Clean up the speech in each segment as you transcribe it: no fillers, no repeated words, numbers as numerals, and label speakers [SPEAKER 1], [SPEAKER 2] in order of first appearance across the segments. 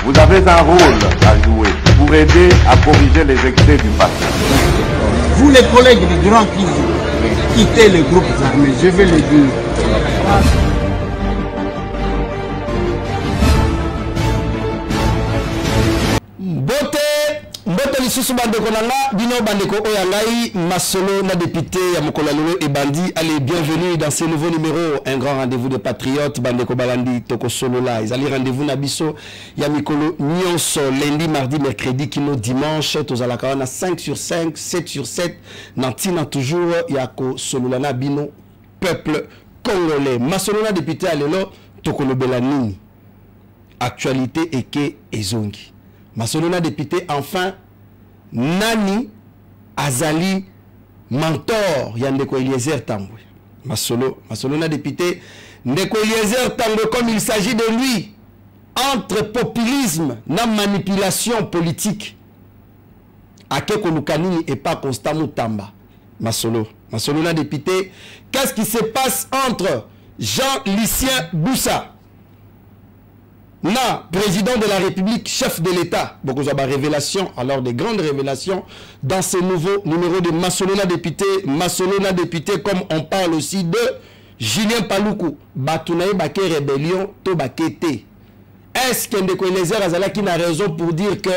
[SPEAKER 1] Vous avez un rôle à jouer pour aider à corriger les excès du passé.
[SPEAKER 2] Vous les collègues du Grand qui quittez les groupes armés, je vais le dire.
[SPEAKER 3] Mbote lisusu bandeko nanga bino bandeko oyangai masolo na député ya mokolo lolo et bandi. Allez, bienvenue dans ce nouveau numéro, un grand rendez-vous de patriotes bandeko balandi toko solo là. Ils allaient rendez-vous na biso ya mikolo nyonso lundi, mardi, mercredi, kino dimanche tozalaka na 5 sur 5, 7 sur 7 nantina toujours ya ko solo na bino peuple congolais. Masolo na député alelo toko lobela nini. Actualité eke ezongi. Masolona député, enfin, Nani Azali, mentor, Yandeko Eliezer Tambwe. Masolona député, Ndeko Eliezer Tambwe, comme il s'agit de lui, entre populisme et manipulation politique. Akeko Lukanini et pas Constant Tamba. Masolona député, qu'est-ce qui se passe entre Jean-Lucien Boussa, président de la République, chef de l'État, beaucoup de révélations, alors des grandes révélations dans ce nouveau numéro de Masolona député, comme on parle aussi de Julien Paluku, Batounaï Baké Rébellion, Tobakété. Est-ce que Ndeko Eliezer Azalaki n'a raison pour dire que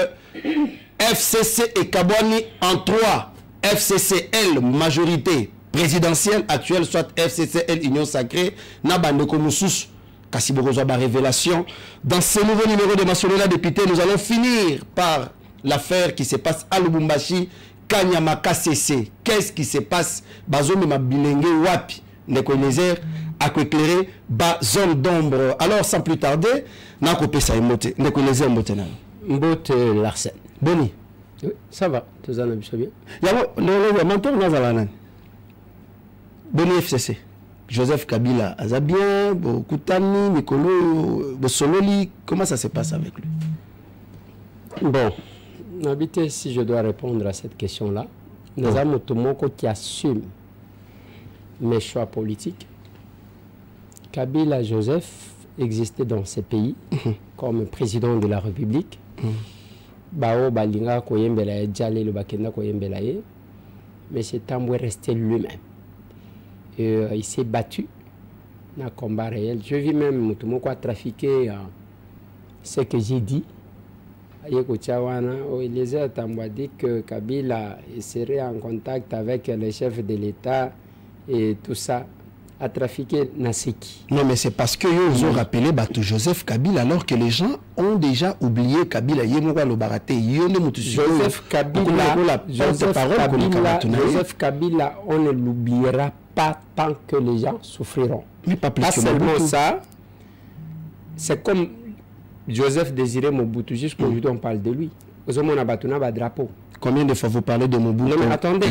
[SPEAKER 3] FCC et Kabouani en 3, FCCL majorité présidentielle actuelle, soit FCCL Union Sacrée, Nabandeko Moussous, Kassibokozaba révélation. Dans ce nouveau numéro de Masolona député, nous allons finir par l'affaire qui se passe à Lubumbashi, Kanyamaka CC. Qu'est-ce qui se passe? Bazomi Mabilenge Wapi, Ndeko Eliezer, à éclairer ba zone d'ombre. Alors sans plus tarder, Nakopé sa emote, Ndeko Eliezer Mbote na.
[SPEAKER 4] Mbote Larsen.
[SPEAKER 3] Boni.
[SPEAKER 4] Oui, ça va, tout ça n'a pas bien.
[SPEAKER 3] Yabo, non, mentor Nazalanan. Boni FCC. Joseph Kabila Azabien, Koutani, Mikolo, Sololi, comment ça se passe avec lui?
[SPEAKER 4] Bon, habité, si je dois répondre à cette question-là, nous avons Tomoko qui assume mes choix politiques. Kabila Joseph existait dans ce pays comme président de la République. Bao Balinga Koyembela Djale le Bakenda Koyembela, mais c'est Tamboué resté lui-même. Il s'est battu dans un combat réel. Je vis même Moutoumoko a trafiqué ce que j'ai dit. Eliezer Tamboué dit que Kabila serait en contact avec les chefs de l'État et tout ça. A trafiqué Naseki.
[SPEAKER 3] Non, mais c'est parce qu'ils ont rappelé Batou Joseph Kabila alors que les gens ont déjà oublié Kabila.
[SPEAKER 4] Joseph Kabila, on ne l'oubliera pas tant que les gens souffriront.
[SPEAKER 3] Mais pas plus
[SPEAKER 4] pas
[SPEAKER 3] que
[SPEAKER 4] seulement
[SPEAKER 3] Mobutu.
[SPEAKER 4] ça, c'est comme Joseph Désiré Mobutu, jusqu'aujourd'hui on parle de lui. Drapeau.
[SPEAKER 3] Combien de fois vous parlez de Mobutu?
[SPEAKER 4] Non, mais attendez,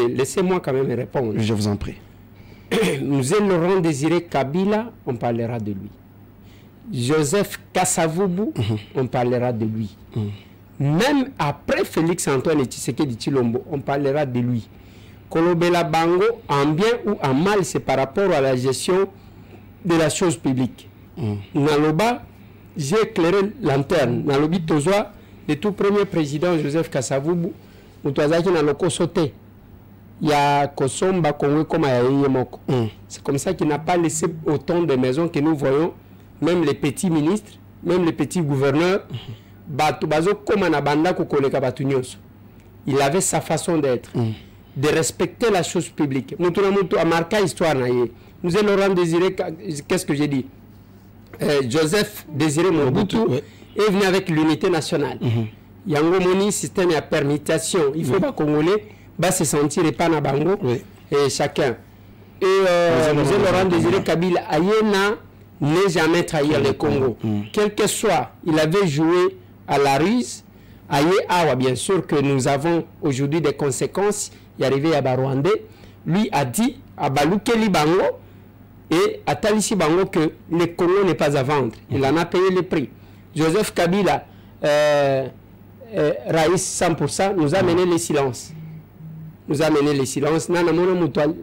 [SPEAKER 4] laissez-moi quand même répondre.
[SPEAKER 3] Je vous en prie.
[SPEAKER 4] Nous Laurent Désiré Kabila, on parlera de lui. Joseph Kasavubu, on parlera de lui. Même après Félix Antoine Tshisekedi Tshilombo, on parlera de lui. Kolobela Bango, en bien ou en mal, c'est par rapport à la gestion de la chose publique. Naloba, j'ai éclairé lanterne. Nalobi Tozwa, le tout premier président Joseph Kasavubu, Moutouazaki Naloko sauté. Il y a Kosomba Kongwe comme Ayemoko. C'est comme ça qu'il n'a pas laissé autant de maisons que nous voyons, même les petits ministres, même les petits gouverneurs. Il avait sa façon d'être, de respecter la chose publique. Nous avons marqué l'histoire. Nous allons Laurent Désiré, qu'est-ce que j'ai dit? Joseph Désiré Mobutu est venu avec l'unité nationale. Yango Moni, système de permutation. Il ne faut pas Congolais va se sentir pas na bango et chacun. Et Laurent Désiré Kabila Ayena n'est jamais trahir le Congo. Quel que soit, il avait joué à la ruse. Aye Awa, bien sûr que nous avons aujourd'hui des conséquences. Il est arrivé à Barwandé. Lui a dit à Baloukeli Bango et à Talissi Bango que le Congo n'est pas à vendre. Il en a payé le prix. Joseph Kabila, Raïs 100%, nous a mené le silence. Nous a mené le silence. Nana mono mutual.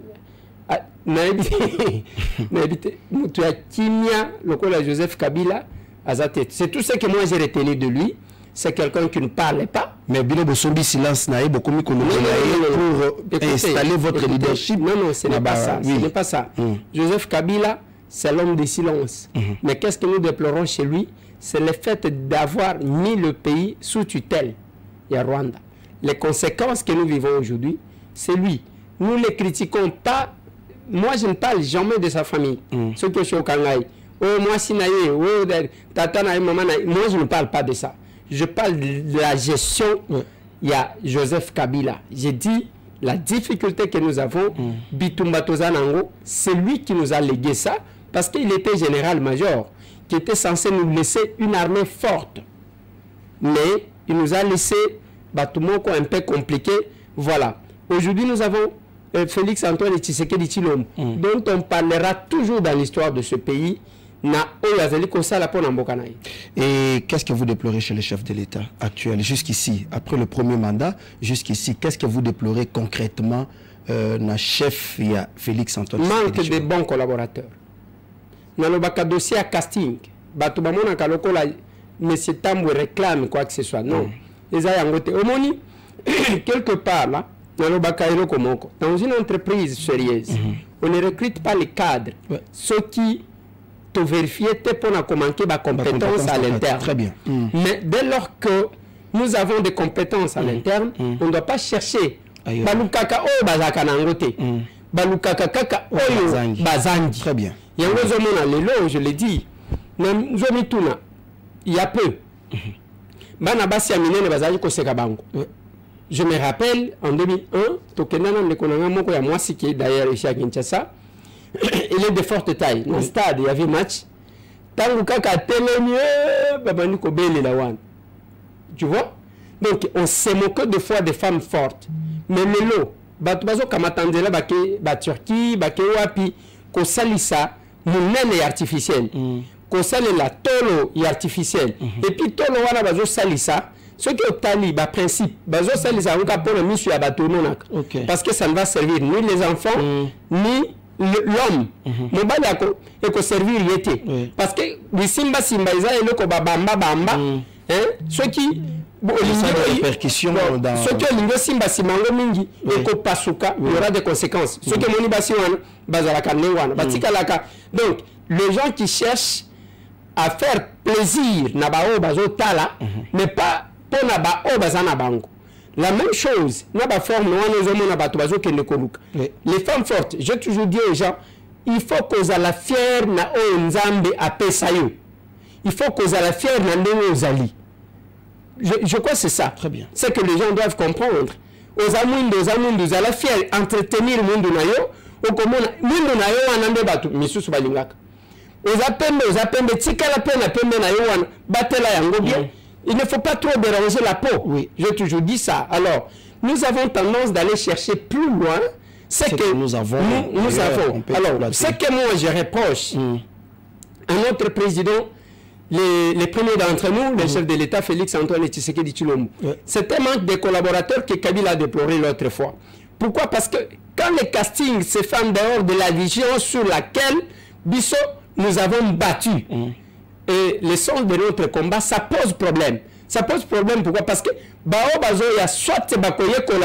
[SPEAKER 4] Naebite mutual kimia lokola Joseph Kabila C'est tout ce que moi j'ai retenu de lui. C'est quelqu'un qui ne parlait pas.
[SPEAKER 3] Mais Bilo Bosombi silence n'a beaucoup mis pour installer votre leadership.
[SPEAKER 4] Non, ce n'est pas ça. Ce n'est pas ça. Joseph Kabila, c'est l'homme de silence. Mais qu'est-ce que nous déplorons chez lui? C'est le fait d'avoir mis le pays sous tutelle. Il y a Rwanda. Les conséquences que nous vivons aujourd'hui, c'est lui. Nous ne les critiquons pas. Moi, je ne parle jamais de sa famille. Ce que je suis au Kangaï. Oh, moi, Sinaï, oh, Tata, maman, moi, je ne parle pas de ça. Je parle de la gestion. Il y a Joseph Kabila. J'ai dit la difficulté que nous avons. Bitumba Tozanango, c'est lui qui nous a légué ça parce qu'il était général-major qui était censé nous laisser une armée forte. Mais il nous a laissé Batumoko un peu compliqué. Voilà. Aujourd'hui, nous avons Félix Antoine Tshisekedi Tshilombo, dont on parlera toujours dans l'histoire de ce pays.
[SPEAKER 3] Et qu'est-ce que vous déplorez chez le chef de l'État actuel, jusqu'ici, après le premier mandat, jusqu'ici, qu'est-ce que vous déplorez concrètement na chef Félix Antoine
[SPEAKER 4] Manque de bons collaborateurs. Dans le dossier à casting, M. Tambou réclame quoi que ce soit. Non. Quelque part, là, dans une entreprise sérieuse, on ne recrute pas les cadres. Ceux qui te vérifier pour manquer ma compétence à l'interne.
[SPEAKER 3] Très bien.
[SPEAKER 4] Mais dès lors que nous avons des compétences à l'interne, on ne doit pas chercher balukaka o bazaka nangote. Balukaka kaka oyo bazangi.
[SPEAKER 3] Très bien.
[SPEAKER 4] Yango zomona lelo, je l'ai dit. Zomituna il y a peu. Bana basi aminene bazali koseka bango. Je me rappelle en 2001, Tokenana Nekonanga moko ya mwasi qui est d'ailleurs ici à Kinshasa. Il est de forte taille. Dans le stade, il y avait match. Tu vois? Donc, on se moque de fois des femmes fortes. Mais le lot, Turquie, Wapi, Kosalisa, Mounene est artificiel. Kosalela, Tolo est artificiel. Et puis, Tolo, wana bazo salisa. Ce qui est au tali, principe, bazo salisa, on pour le monsieur abatono. Parce que ça ne va servir ni les enfants, ni l'homme. Mon bal est servir l'été. Parce que les simba simba ils ont le bamba bamba. Ceux qui
[SPEAKER 3] répercussions dans
[SPEAKER 4] ceux qui ont simba simba mingi et ko pasuka, il y aura des conséquences. Ceux qui moni basiwana bazalaka newana batika laka. Donc les gens qui cherchent à faire plaisir na bao bazo tala mais pas pour na bao bazana bango. La même chose, les femmes fortes, j'ai toujours dit aux gens, il faut que la fière na Nzambe a Pesayo. Il faut que la fière na Ndengozali. Je crois que c'est ça.
[SPEAKER 3] Très bien.
[SPEAKER 4] C'est que les gens doivent comprendre. Aux amundu, à la fière, entretenir le monde nayo, au commun, monde nayo anande batu, misusu balingaka. Aux apembe, tika la peine, apembe nayo batela yango bien. Il ne faut pas trop déranger la peau. Oui. J'ai toujours dit ça. Alors, nous avons tendance d'aller chercher plus loin. C'est que nous avons. Alors, ce que moi je reproche à notre président, les premiers d'entre nous, le chef de l'État, Félix Antoine Tshisekedi Tshilombo, c'est un manque de collaborateurs que Kabila a déploré l'autre fois. Pourquoi? Parce que quand le casting se fait en dehors de la vision sur laquelle Bisso nous avons battu, et le sens de notre combat, ça pose problème. Ça pose problème, pourquoi? Parce que soit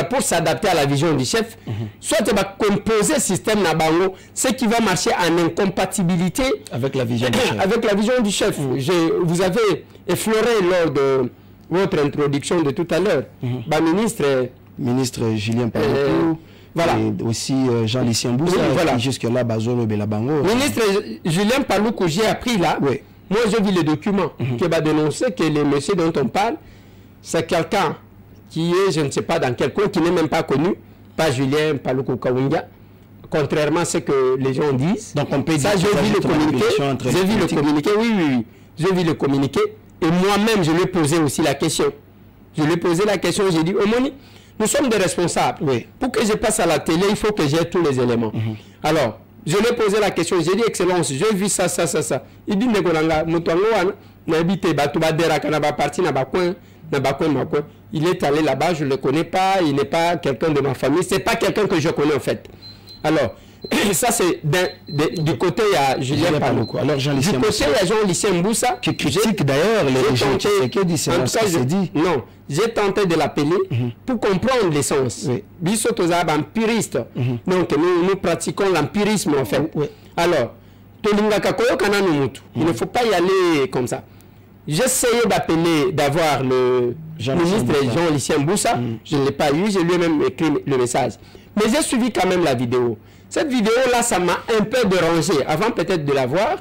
[SPEAKER 4] pour s'adapter à la vision du chef, soit composer le système Nabango, ce qui va marcher en incompatibilité
[SPEAKER 3] avec la vision du chef.
[SPEAKER 4] Avec la vision du chef. Vous avez effleuré lors de votre introduction de tout à l'heure,
[SPEAKER 3] ministre Julien Paluku, voilà. Et aussi Jean-Lucien Boussa, qui jusque-là, Bazolo Belabango.
[SPEAKER 4] Ministre Julien Paluku, j'ai appris là.
[SPEAKER 3] Oui.
[SPEAKER 4] Moi, j'ai vu le document qui va dénoncer que le monsieur dont on parle, c'est quelqu'un qui est, je ne sais pas dans quel coin, qui n'est même pas connu, pas Julien Paluku Kawunga, contrairement à ce que les gens disent.
[SPEAKER 3] Donc on peut dire
[SPEAKER 4] ça, j'ai vu le communiqué. J'ai vu le communiqué, oui. J'ai vu le communiqué. Et moi-même, je lui ai posé aussi la question. Je lui ai posé la question, j'ai dit, Omoni, nous sommes des responsables. Oui. Pour que je passe à la télé, il faut que j'ai tous les éléments. Alors, je lui ai posé la question, j'ai dit, Excellence, j'ai vu ça. Il dit, il est allé là-bas, je ne le connais pas, il n'est pas quelqu'un de ma famille, c'est pas quelqu'un que je connais en fait. Alors, ça c'est du côté il y a Julien Paluku.
[SPEAKER 3] Alors du
[SPEAKER 4] côté il y a Jean-Lucien Mboussa
[SPEAKER 3] qui critique d'ailleurs les gens qui disent c'est dit.
[SPEAKER 4] Non, j'ai tenté de l'appeler pour comprendre l'essence. Biso tozaba empiriste. Donc nous pratiquons l'empirisme en fait. Alors, tolingaka koyoka nanu mutu. Il ne faut pas y aller comme ça. J'ai essayé d'appeler, d'avoir le ministre Jean-Lucien Mboussa. Je ne l'ai pas eu, j'ai lui-même écrit le message. Mais j'ai suivi quand même la vidéo. Cette vidéo-là, ça m'a un peu dérangé. Avant peut-être de la voir,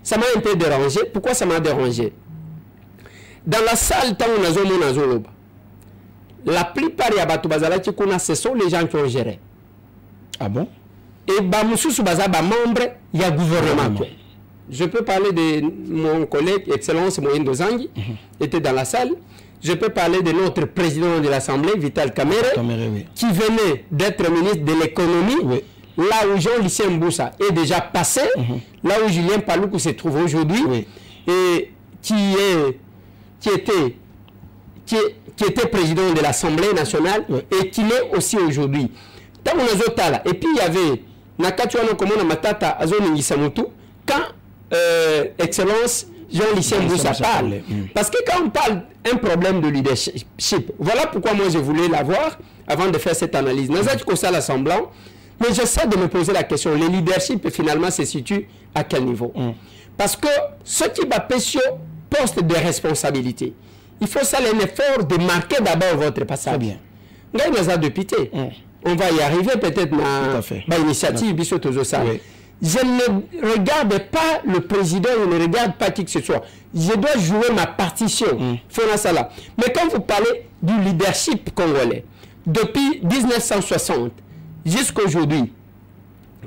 [SPEAKER 4] ça m'a un peu dérangé. Pourquoi ça m'a dérangé? Dans la salle, tant on a la plupart des Batubazalaki, ce sont les gens qui ont géré.
[SPEAKER 3] Ah bon?
[SPEAKER 4] Et Bamoussou Bazaba, membre, il y a gouvernement. Je peux parler de mon collègue, Excellence Moïse Dozangi, était dans la salle. Je peux parler de notre président de l'Assemblée, Vital Kamere, qui venait d'être ministre de l'économie. Là où Jean-Lucien Mboussa est déjà passé, là où Julien Paluku se trouve aujourd'hui, et qui était président de l'Assemblée nationale et qui l'est aussi aujourd'hui. Et puis il y avait Nakatuano Komona Matata Azoni Samutu, quand Excellence Jean-Lucien Mboussa parle. Parce que quand on parle d'un problème de leadership, voilà pourquoi moi je voulais l'avoir avant de faire cette analyse. Mais j'essaie de me poser la question, le leadership finalement se situe à quel niveau? Parce que ce qui va pêcher poste de responsabilité, il faut ça un effort de marquer d'abord votre passage. Très bien. On va y arriver peut-être dans l'initiative. Je ne regarde pas le président, je ne regarde pas qui que ce soit. Je dois jouer ma partition. Mais quand vous parlez du leadership congolais, depuis 1960, jusqu'à aujourd'hui,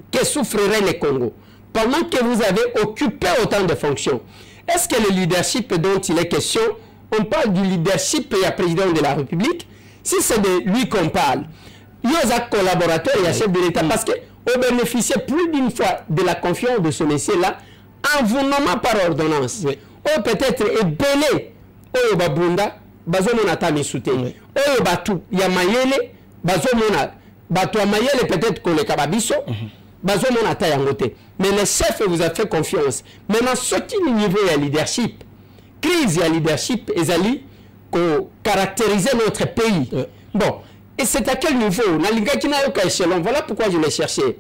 [SPEAKER 4] que souffrirait le Congo pendant que vous avez occupé autant de fonctions? Est-ce que le leadership dont il est question, on parle du leadership et à président de la République? Si c'est de lui qu'on parle, il y a un collaborateur et un chef de l'État, parce qu'on bénéficiait plus d'une fois de la confiance de ce monsieur-là en vous nommant par ordonnance. Ou peut-être est belé, ou babunda, bazomona tamisute, ou batu, yamayele, bazomona. Peut-être que le Kababiso, mais le chef vous a fait confiance. Maintenant, ce qui est niveau de leadership, crise et leadership, ils ont caractérisé notre pays. Bon, et c'est à quel niveau? Voilà pourquoi je l'ai cherché.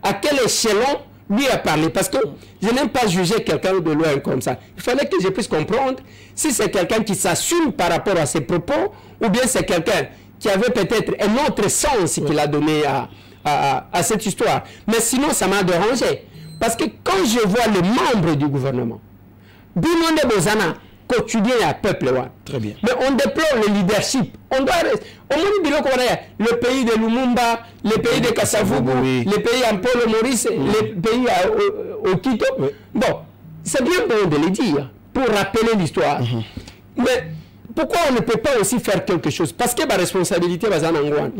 [SPEAKER 4] À quel échelon lui a parlé? Parce que je n'aime pas juger quelqu'un de loin comme ça. Il fallait que je puisse comprendre si c'est quelqu'un qui s'assume par rapport à ses propos, ou bien c'est quelqu'un qui avait peut-être un autre sens qu'il a donné à cette histoire. Mais sinon, ça m'a dérangé. Parce que quand je vois les membres du gouvernement, Bimone Bozana, quotidien à peuple.
[SPEAKER 3] Très bien.
[SPEAKER 4] Mais on déplore le leadership. On doit le pays de Lumumba, le pays de Kasavubu, le pays en Paul Maurice, le pays au Quito. Bon, c'est bien bon de le dire, pour rappeler l'histoire. Mais pourquoi on ne peut pas aussi faire quelque chose? Parce que la responsabilité va en Angouane.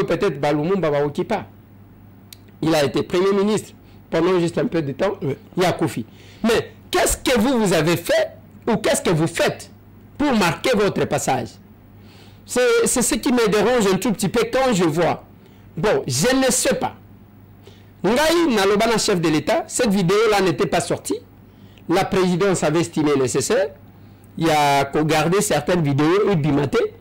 [SPEAKER 4] Peut-être Lumumba va occuper. Il a été Premier ministre pendant juste un peu de temps. Il y a Kofi. Mais qu'est-ce que vous avez fait ou qu'est-ce que vous faites pour marquer votre passage? C'est ce qui me dérange un tout petit peu quand je vois. Bon, je ne sais pas. Ngaï Nalobana, chef de l'État, cette vidéo-là n'était pas sortie. La présidence avait estimé nécessaire. Il y a qu'à garder certaines vidéos et bimater.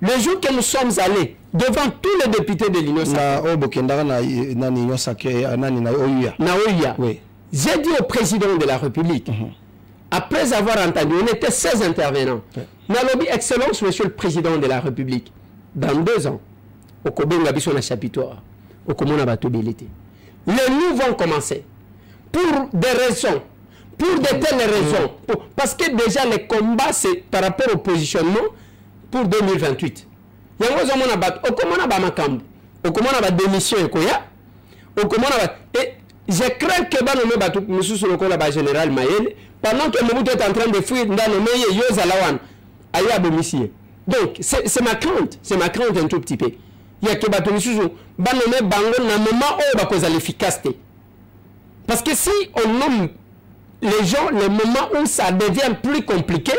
[SPEAKER 4] Le jour que nous sommes allés devant tous les députés de l'Union sacrée, j'ai dit au président de la République, après avoir entendu, on était 16 intervenants, Nalobi, Excellence, Monsieur le Président de la République, dans 2 ans, au Kobenga Bissona Chapitoire, au Komona Batobilité, les nous vont commencer pour des raisons. Pour de telles raisons. Parce que déjà, les combats, c'est par rapport au positionnement pour 2028. Et je crains que le général Mayel, pendant que Mobutu est en train de fuir dans le meilleur Yozalawan, aïe domicile. Donc, c'est ma crainte un tout petit peu. Il y a que Batomisou, Banome Bango, n'a moment où on va l'efficacité. Parce que si on nomme les gens, le moment où ça devient plus compliqué,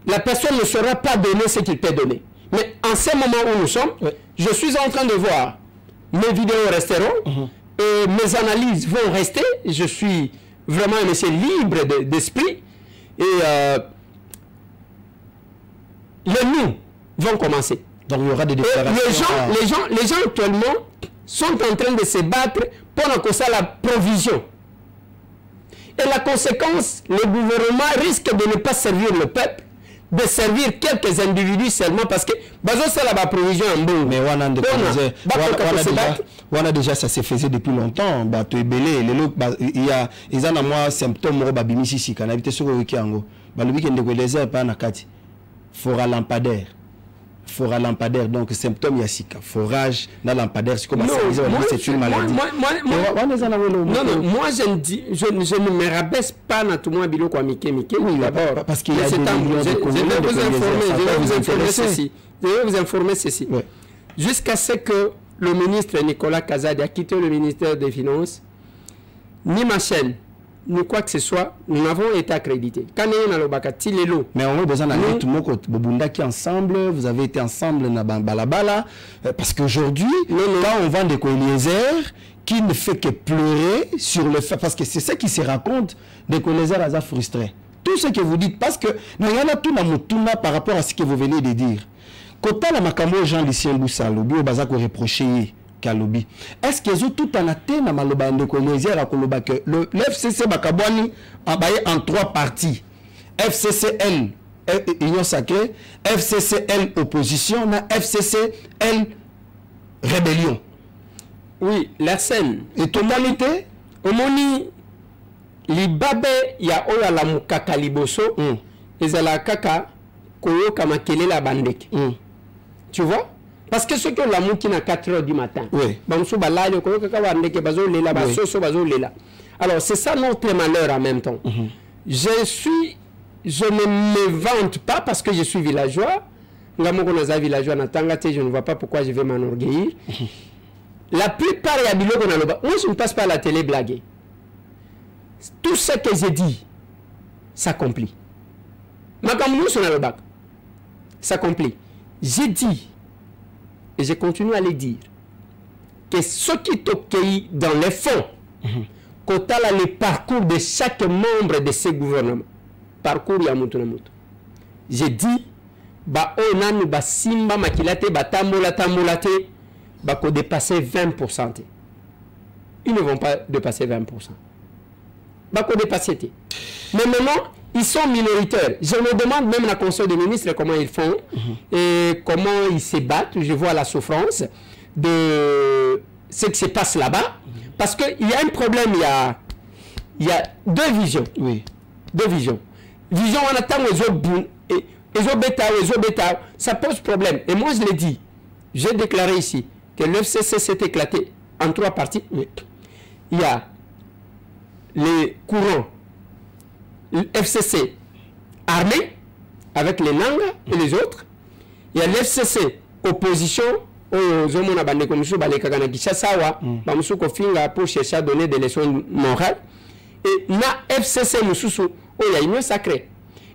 [SPEAKER 4] la personne ne saura pas donner ce qu'il peut donner. Mais en ce moment où nous sommes, je suis en train de voir mes vidéos resteront, et mes analyses vont rester. Je suis vraiment un monsieur libre d'esprit. Et les nous vont commencer.
[SPEAKER 3] Donc il y aura des déclarations.
[SPEAKER 4] Les gens actuellement sont en train de se battre pour que ça la provision. Et la conséquence, le gouvernement risque de ne pas servir le peuple, de servir quelques individus seulement parce que c'est la provision en bon.
[SPEAKER 3] Mais on a déjà ça se faisait depuis longtemps. Il y a des symptômes babimisi quand habité sur le Kiango. Le week-end de les heures pas na kati. Fora lampadaire. Fora lampadaire, donc symptômes yasika. Forage dans lampadaire, c'est comme ça. C'est une maladie.
[SPEAKER 4] Non, moi je ne me rabaisse pas dans tout le monde quoi Mike.
[SPEAKER 3] Oui, d'abord. Parce qu'il y a des millions de Congolais.
[SPEAKER 4] Je vais vous informer ceci. Ouais. Jusqu'à ce que le ministre Nicolas Kazadi a quitté le ministère des Finances, ni ma chaîne, ni quoi que ce soit, nous avons été accrédités.
[SPEAKER 3] Mais on a besoin d'aller tout le monde qui ensemble, vous avez été ensemble dans Balabala, parce qu'aujourd'hui, quand on vend des Eliezer, qui ne fait que pleurer sur le fait, parce que c'est ça qui se raconte, des Eliezer à frustrés. Tout ce que vous dites, parce que il y en a tout dans par rapport à ce que vous venez de dire. Quand la makambo Jean Lucien Boussa, l'obi au bazar reproché. Est-ce qu'ils ont tout en atteint dans maloba que le FCC Bakabouani en 3 parties. FCCL Union Sacrée, FCCL Opposition, FCCL Rébellion.
[SPEAKER 4] Oui, la scène.
[SPEAKER 3] Et totalité
[SPEAKER 4] au moni libabe ya oya la mukaka liboso ezala kaka koyo kamakele la bandeke. Tu vois? Parce que ceux qui ont l'amour qui n'a 4 h du matin, alors c'est ça notre malheur en même temps. Je ne me vante pas parce que je suis villageois. Je ne vois pas pourquoi je vais m'enorgueillir. La plupart moi je ne passe pas à la télé blaguer. Tout ce que j'ai dit s'accomplit. S'accomplit. J'ai dit, et je continue à le dire, que ce qui est OK dans les fonds, quand on a le parcours de chaque membre de ce gouvernement, parcours Yamutunamutu, j'ai dit, on a simba makilate, tamolate, ko dépasser 20%. Ils ne vont pas dépasser 20%. Ko dépasser. Mais maintenant, ils sont minoritaires. Je me demande même la Conseil des ministres comment ils font et comment ils se battent. Je vois la souffrance de ce qui se passe là-bas. Parce qu'il y a un problème, il y a 2 visions. Oui. 2 visions. Vision en attendant les bêta, ça pose problème. Et moi je l'ai dit, j'ai déclaré ici que l'FCC s'est éclaté en 3 parties. Il y a les courants FCC armé avec les langues et les autres. Il y a l'FCC opposition pour chercher à donner des leçons morales. Et la FCC il y a une sacrée.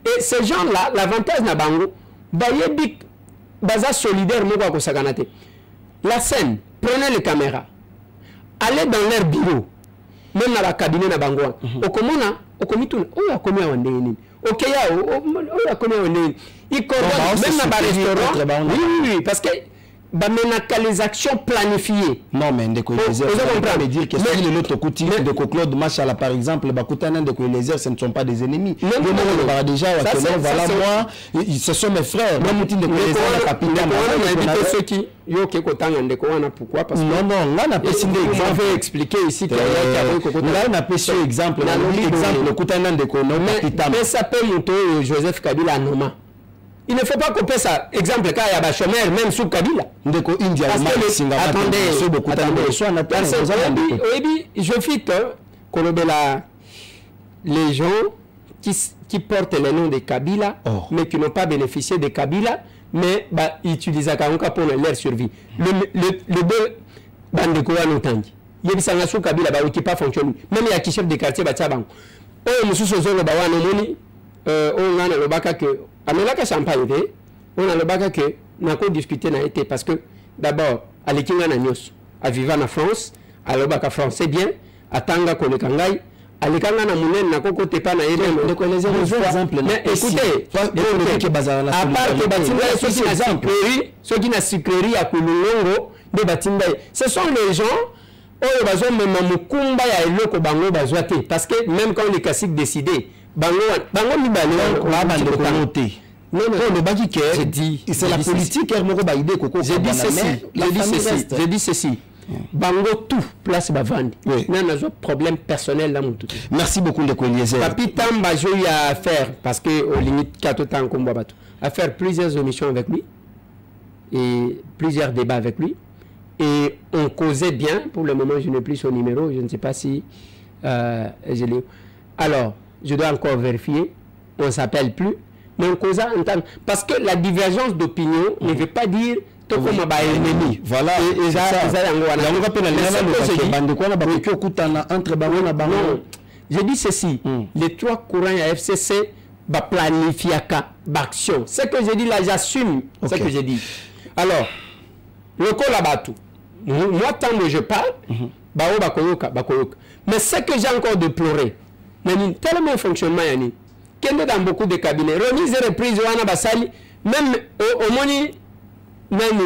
[SPEAKER 4] Et ces gens-là, l'avantage na bango, baza solidaire la scène, prenez les caméras, allez dans leur bureau, même dans la cabinet na bango. Au commun, au comité, on a combien on est. Ok, on a combien on est. Ils coordonnent même dans le restaurant. Oui, parce que les actions planifiées.
[SPEAKER 3] Non, mais de quoi les heures, on peut dire que si l'autre côté de Claude Machala par exemple, ce ne sont pas des ennemis. Non, déjà, voilà moi, ce sont mes frères. Moi, de la capitale.
[SPEAKER 4] Ceux qui pourquoi parce que
[SPEAKER 3] non, là on a pas signé
[SPEAKER 4] exemple. Vous m'avez expliqué ici que
[SPEAKER 3] là on a pas signé exemple. Le Koutanan de Kono capitale.
[SPEAKER 4] Mais ça peut monter Joseph Kabila Noma. Il ne faut pas couper ça. Exemple, quand il y a un chômeur, même sous Kabila. Attendez, je fitte les gens qui portent le nom de Kabila, mais qui n'ont pas bénéficié de Kabila, mais utilisent Kaouka pour leur survie. Le deux Bandeko Anotangi. Il y a des gens sous Kabila qui pas fonctionné. Même il y a qui chef de quartier, on a le bac que Amelaka Champagne, on a le bac que n'a pas discuté n'a été parce que d'abord à l'équipe na nyos vivant en France, alors baka français bien, atanga kolekangai, alekanga na munene na koko tepa na yele.
[SPEAKER 3] Donc les exemples.
[SPEAKER 4] Mais écoutez, à part que batinga ceux qui na sucrerie à Kulungongo, de batinga, ce sont les gens oyo bazo mema mukumba ya eloko bango bazwate parce que même quand les classiques décidé, bango mibale
[SPEAKER 3] va bande konoté. Non, le baki que c'est la politique
[SPEAKER 4] j'ai dit ceci. Bango tout place bavandi. N'a pas problème personnel là mon tout.
[SPEAKER 3] Merci beaucoup de Eliezer.
[SPEAKER 4] Papi Tamba j'ai eu à faire parce que au limite 4 temps comme bateau à faire plusieurs émissions avec lui et plusieurs débats avec lui et on causait bien. Pour le moment je n'ai plus son numéro, je ne sais pas si je l'ai. Alors je dois encore vérifier. On s'appelle plus. Mais on cause en temps parce que la divergence d'opinion ne veut pas dire tout comme un ennemi.
[SPEAKER 3] Voilà.
[SPEAKER 4] Je dis ceci. Les 3 courants à FCC va planifier action. Ce que j'ai dit là, j'assume ce que j'ai dit. Alors, le col là-bas tout. Moi, tant que je parle, mais ce que j'ai encore déploré, tellement fonctionnement, qu'il est dans beaucoup de cabinets. Remise et reprise, même au moni, même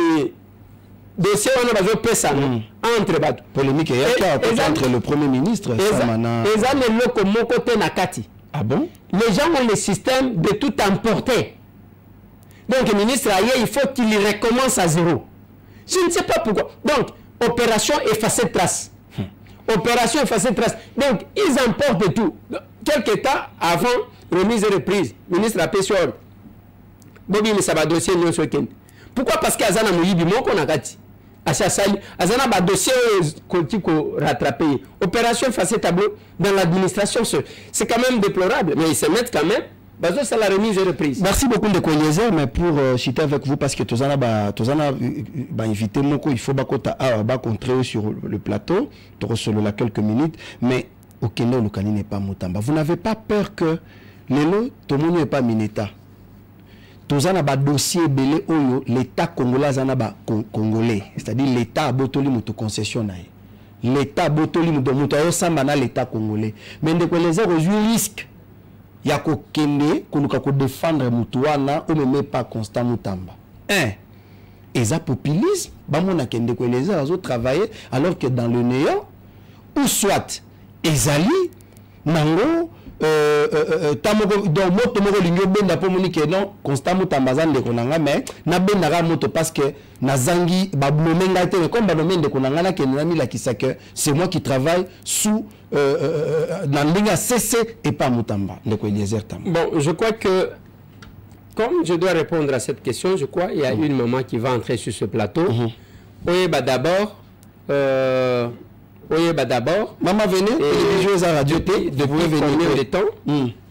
[SPEAKER 4] dossier, on a besoin de pesa entre bateaux.
[SPEAKER 3] Polémique entre le Premier ministre et
[SPEAKER 4] Nakati.
[SPEAKER 3] Ah bon?
[SPEAKER 4] Les gens ont le système de tout emporter. Donc, le ministre, il faut qu'il recommence à zéro. Je ne sais pas pourquoi. Donc, opération effacer trace. Opération effacer trace. Donc, ils emportent tout. Quelques temps avant, remise et reprise, ministre a payé sur Bobby ça va dossier non sur pourquoi? Parce qu'il y a un moyibi mon qu'on a gâti à Chassali azana ba dossier ko rattraper opération effacer tableau dans l'administration c'est quand même déplorable mais ils se mettent quand même. C'est la remise et reprise.
[SPEAKER 3] Merci beaucoup de Eliezer, mais pour chiter avec vous parce que tous invité mon il faut contrer sur le plateau, tu reçois là quelques minutes, mais au Kenya le Kani n'est pas Mutamba. Vous n'avez pas peur que l'élo tout le monde n'est pas Mineta. Tous un dossier belé oyo l'État congolais zanaba congolais, c'est-à-dire l'État a botoli muto concession naï. L'État botoli muto muto samba na l'État congolais. Mais de Eliezer aujourd'hui risque. Il y a kende koluka ko défendre mutuana ou même pas constant mutamba. Et ça populisme, ba mona kende ko les autres travailler alors que dans le néant ou soit ezali nango tamoko donc moto moko lingo benda po moni que non constant mutamba zande konanga mais na benda ga moto parce que nazangi ba momenga te comme ba nomende konanga na kende na mila kisaka c'est moi qui travaille sous dans ligne CC et pas Mutamba.
[SPEAKER 4] Bon, je crois que comme je dois répondre à cette question, je crois qu'il y a une maman qui va entrer sur ce plateau. Oui, bah d'abord,
[SPEAKER 3] maman venez, télévision à radio T,
[SPEAKER 4] depuis combien de temps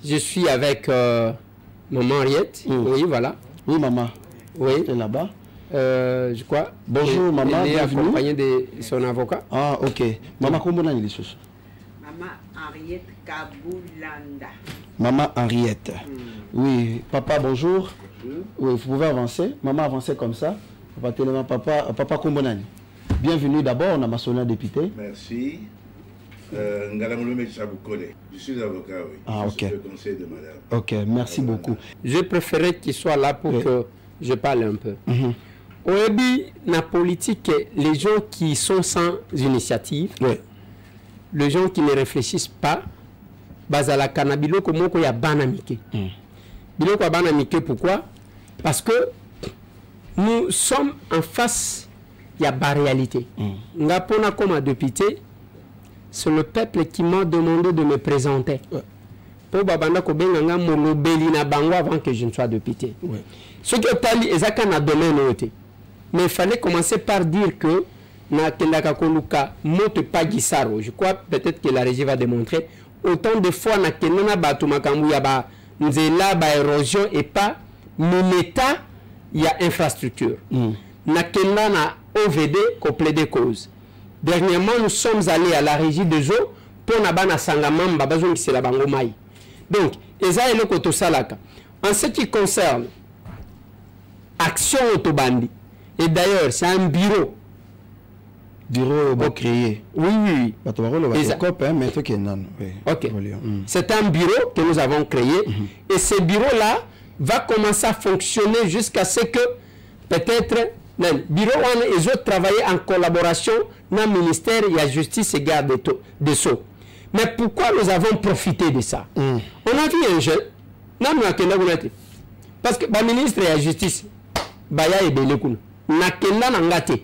[SPEAKER 4] je suis avec maman Henriette. Oui, voilà.
[SPEAKER 3] Oui, maman.
[SPEAKER 4] Oui.
[SPEAKER 3] C'est là-bas.
[SPEAKER 4] Je crois.
[SPEAKER 3] Bonjour, maman.
[SPEAKER 4] Elle est accompagnée de son avocat.
[SPEAKER 3] Ah, ok. Maman, comment on a les choses?
[SPEAKER 5] Maman Henriette Kaboulanda.
[SPEAKER 3] Maman Henriette. Oui, papa, bonjour. Oui, vous pouvez avancer. Maman, avancez comme ça. Papa, tellement, papa Kombonani. Bienvenue d'abord, on a Massola député.
[SPEAKER 6] Merci. Je suis avocat, oui.
[SPEAKER 3] Ah, ok.
[SPEAKER 6] Je suis le conseil de madame.
[SPEAKER 3] Ok, merci beaucoup.
[SPEAKER 4] Je préférais qu'il soit là pour que je parle un peu. Au début, la politique, les gens qui sont sans initiative, les gens qui ne réfléchissent pas, bazala kanabilo comme il y a banamike. Biloko banamike pourquoi? Parce que nous sommes en face, il y a la réalité. Ngapona comme député, c'est le peuple qui m'a demandé de me présenter. Pour babanda ko benganga molobeli na bango avant que je ne sois député. Ce que tali ezaka na domaine noté. Mais il fallait commencer par dire que je crois peut-être que la régie va démontrer autant de fois na kenana batu makambu ya ba nzela ba érosion et pas l'État il y a infrastructure na kenana OVD ko plaider cause. Dernièrement nous sommes allés à la régie des eaux pour na bana sangamamba bazo qui la bango mai. Donc eza eloko to salaka en ce qui concerne action autobandi et d'ailleurs c'est un bureau
[SPEAKER 3] bureau va créer.
[SPEAKER 4] Oui, oui. Ok. C'est un bureau que nous avons créé. Et ce bureau-là va commencer à fonctionner jusqu'à ce que peut-être le bureau et autres travailler en collaboration dans le ministère de la Justice et garde des Sceaux. Mais pourquoi nous avons profité de ça? On a vu un jeune, parce que le ministre de la Justice, Baya et Belekun, n'a qu'un n'angate.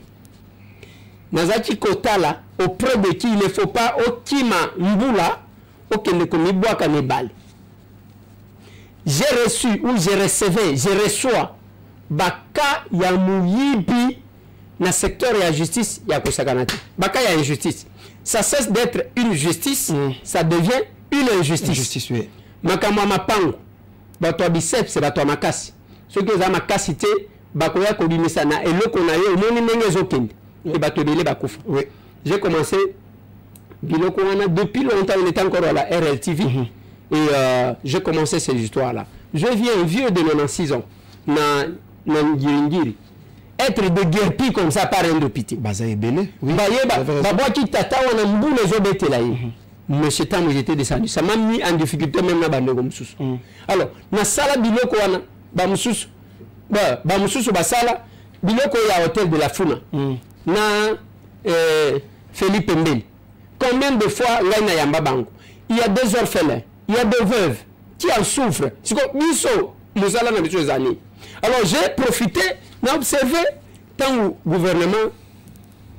[SPEAKER 4] Nazaki Kotala, auprès de qui il ne faut pas, au Kima Mbula, au Kendekomiboa Kanebal. J'ai reçu ou j'ai recevé, je reçois, Baka Yamouyibi, dans le secteur de la justice, il y a Kosakanati. Baka y a injustice. Ça cesse d'être une justice, ça devient une injustice.
[SPEAKER 3] Injustice, oui.
[SPEAKER 4] Makama Mapango, Bato biceps, c'est Bato Makasi. Ceux qui ont Makasi, Bakoya Kobimisana, et le qu'on a eu, au monde Nengezokin, et Bato Bele Bakoufa. Oui. J'ai commencé, depuis longtemps, on était encore à la RLTV, et j'ai commencé ces histoires-là. Je viens vieux de 96 ans, dans Ngiri. Être de guerpi comme ça par un de pitié.
[SPEAKER 3] Bazaï Belé. Oui.
[SPEAKER 4] Babouaki Tata, on a mbou les obétés là. Monsieur Tam, j'étais descendu. Ça m'a mis en difficulté même dans Bande comme sous. Alors, dans Sala Biloko, Bamsous, Bamsous, Basala, Biloko, il y a hôtel de la Funa. Na Philippe Mbel. Combien de fois là, il y a Yamba Bango? Il y a des orphelins, il y a des veuves qui en souffrent. C'est comme Miso, Moussala dans les années. Alors, j'ai profité d'observer tant le gouvernement,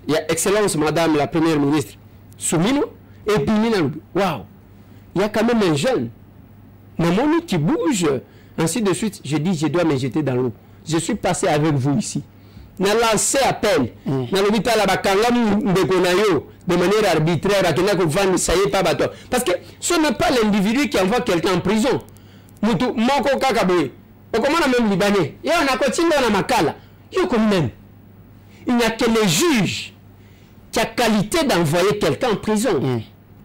[SPEAKER 4] il y a excellence madame la première ministre Soumino, et puis waouh, il y a quand même un jeune, Namoni qui bouge, ainsi de suite. Je dis, je dois me jeter dans l'eau. Je suis passé avec vous ici. N'a lancé appel, n'a l'hôpital de manière arbitraire, parce que ce n'est pas l'individu qui envoie quelqu'un en prison. Moko Kakaboé. Comment on a même Libanais? Et on a continué dans la Makala. Il n'y a que les juges qui ont qualité d'envoyer quelqu'un en prison.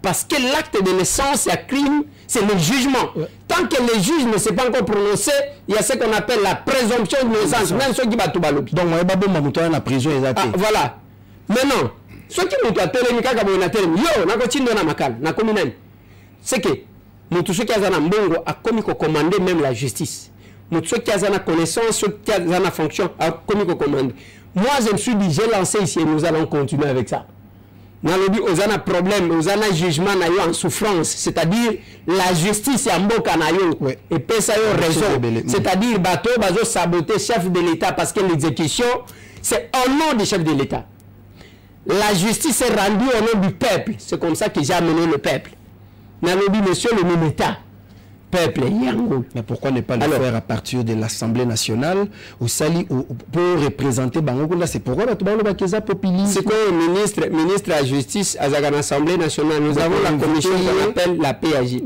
[SPEAKER 4] Parce que l'acte de naissance, c'est un crime, c'est le jugement. Tant que les juges ne s'est pas encore prononcé, il y a ce qu'on appelle la présomption de naissance. Même ceux qui battent Balobi.
[SPEAKER 3] Donc, on va la prison.
[SPEAKER 4] Voilà. Maintenant, ceux qui ont été dans la Makala, c'est que nous, ceux qui ont commandé même la justice. Ceux qui ont la connaissance, ceux qui ont la fonction, comme commande. Moi, je me suis dit, j'ai lancé ici et nous allons continuer avec ça. Nous avons dit, on a un problème, on a un jugement en souffrance, c'est-à-dire la justice est en bon canaillot. Et puis ça a raison. C'est-à-dire, bateau, bateau saboter chef de l'État parce que l'exécution, c'est au nom du chef de l'État. La justice est rendue au nom du peuple. C'est comme ça que j'ai amené le peuple. Nous avons dit, monsieur le ministre, peuple Yango.
[SPEAKER 3] Mais pourquoi ne pas le faire à partir de l'Assemblée nationale ou Sali pour représenter Bango? C'est pourquoi c'est quoi
[SPEAKER 4] le ministre de la Justice à l'Assemblée nationale? Nous avons la commission qu'on appelle la PAJ.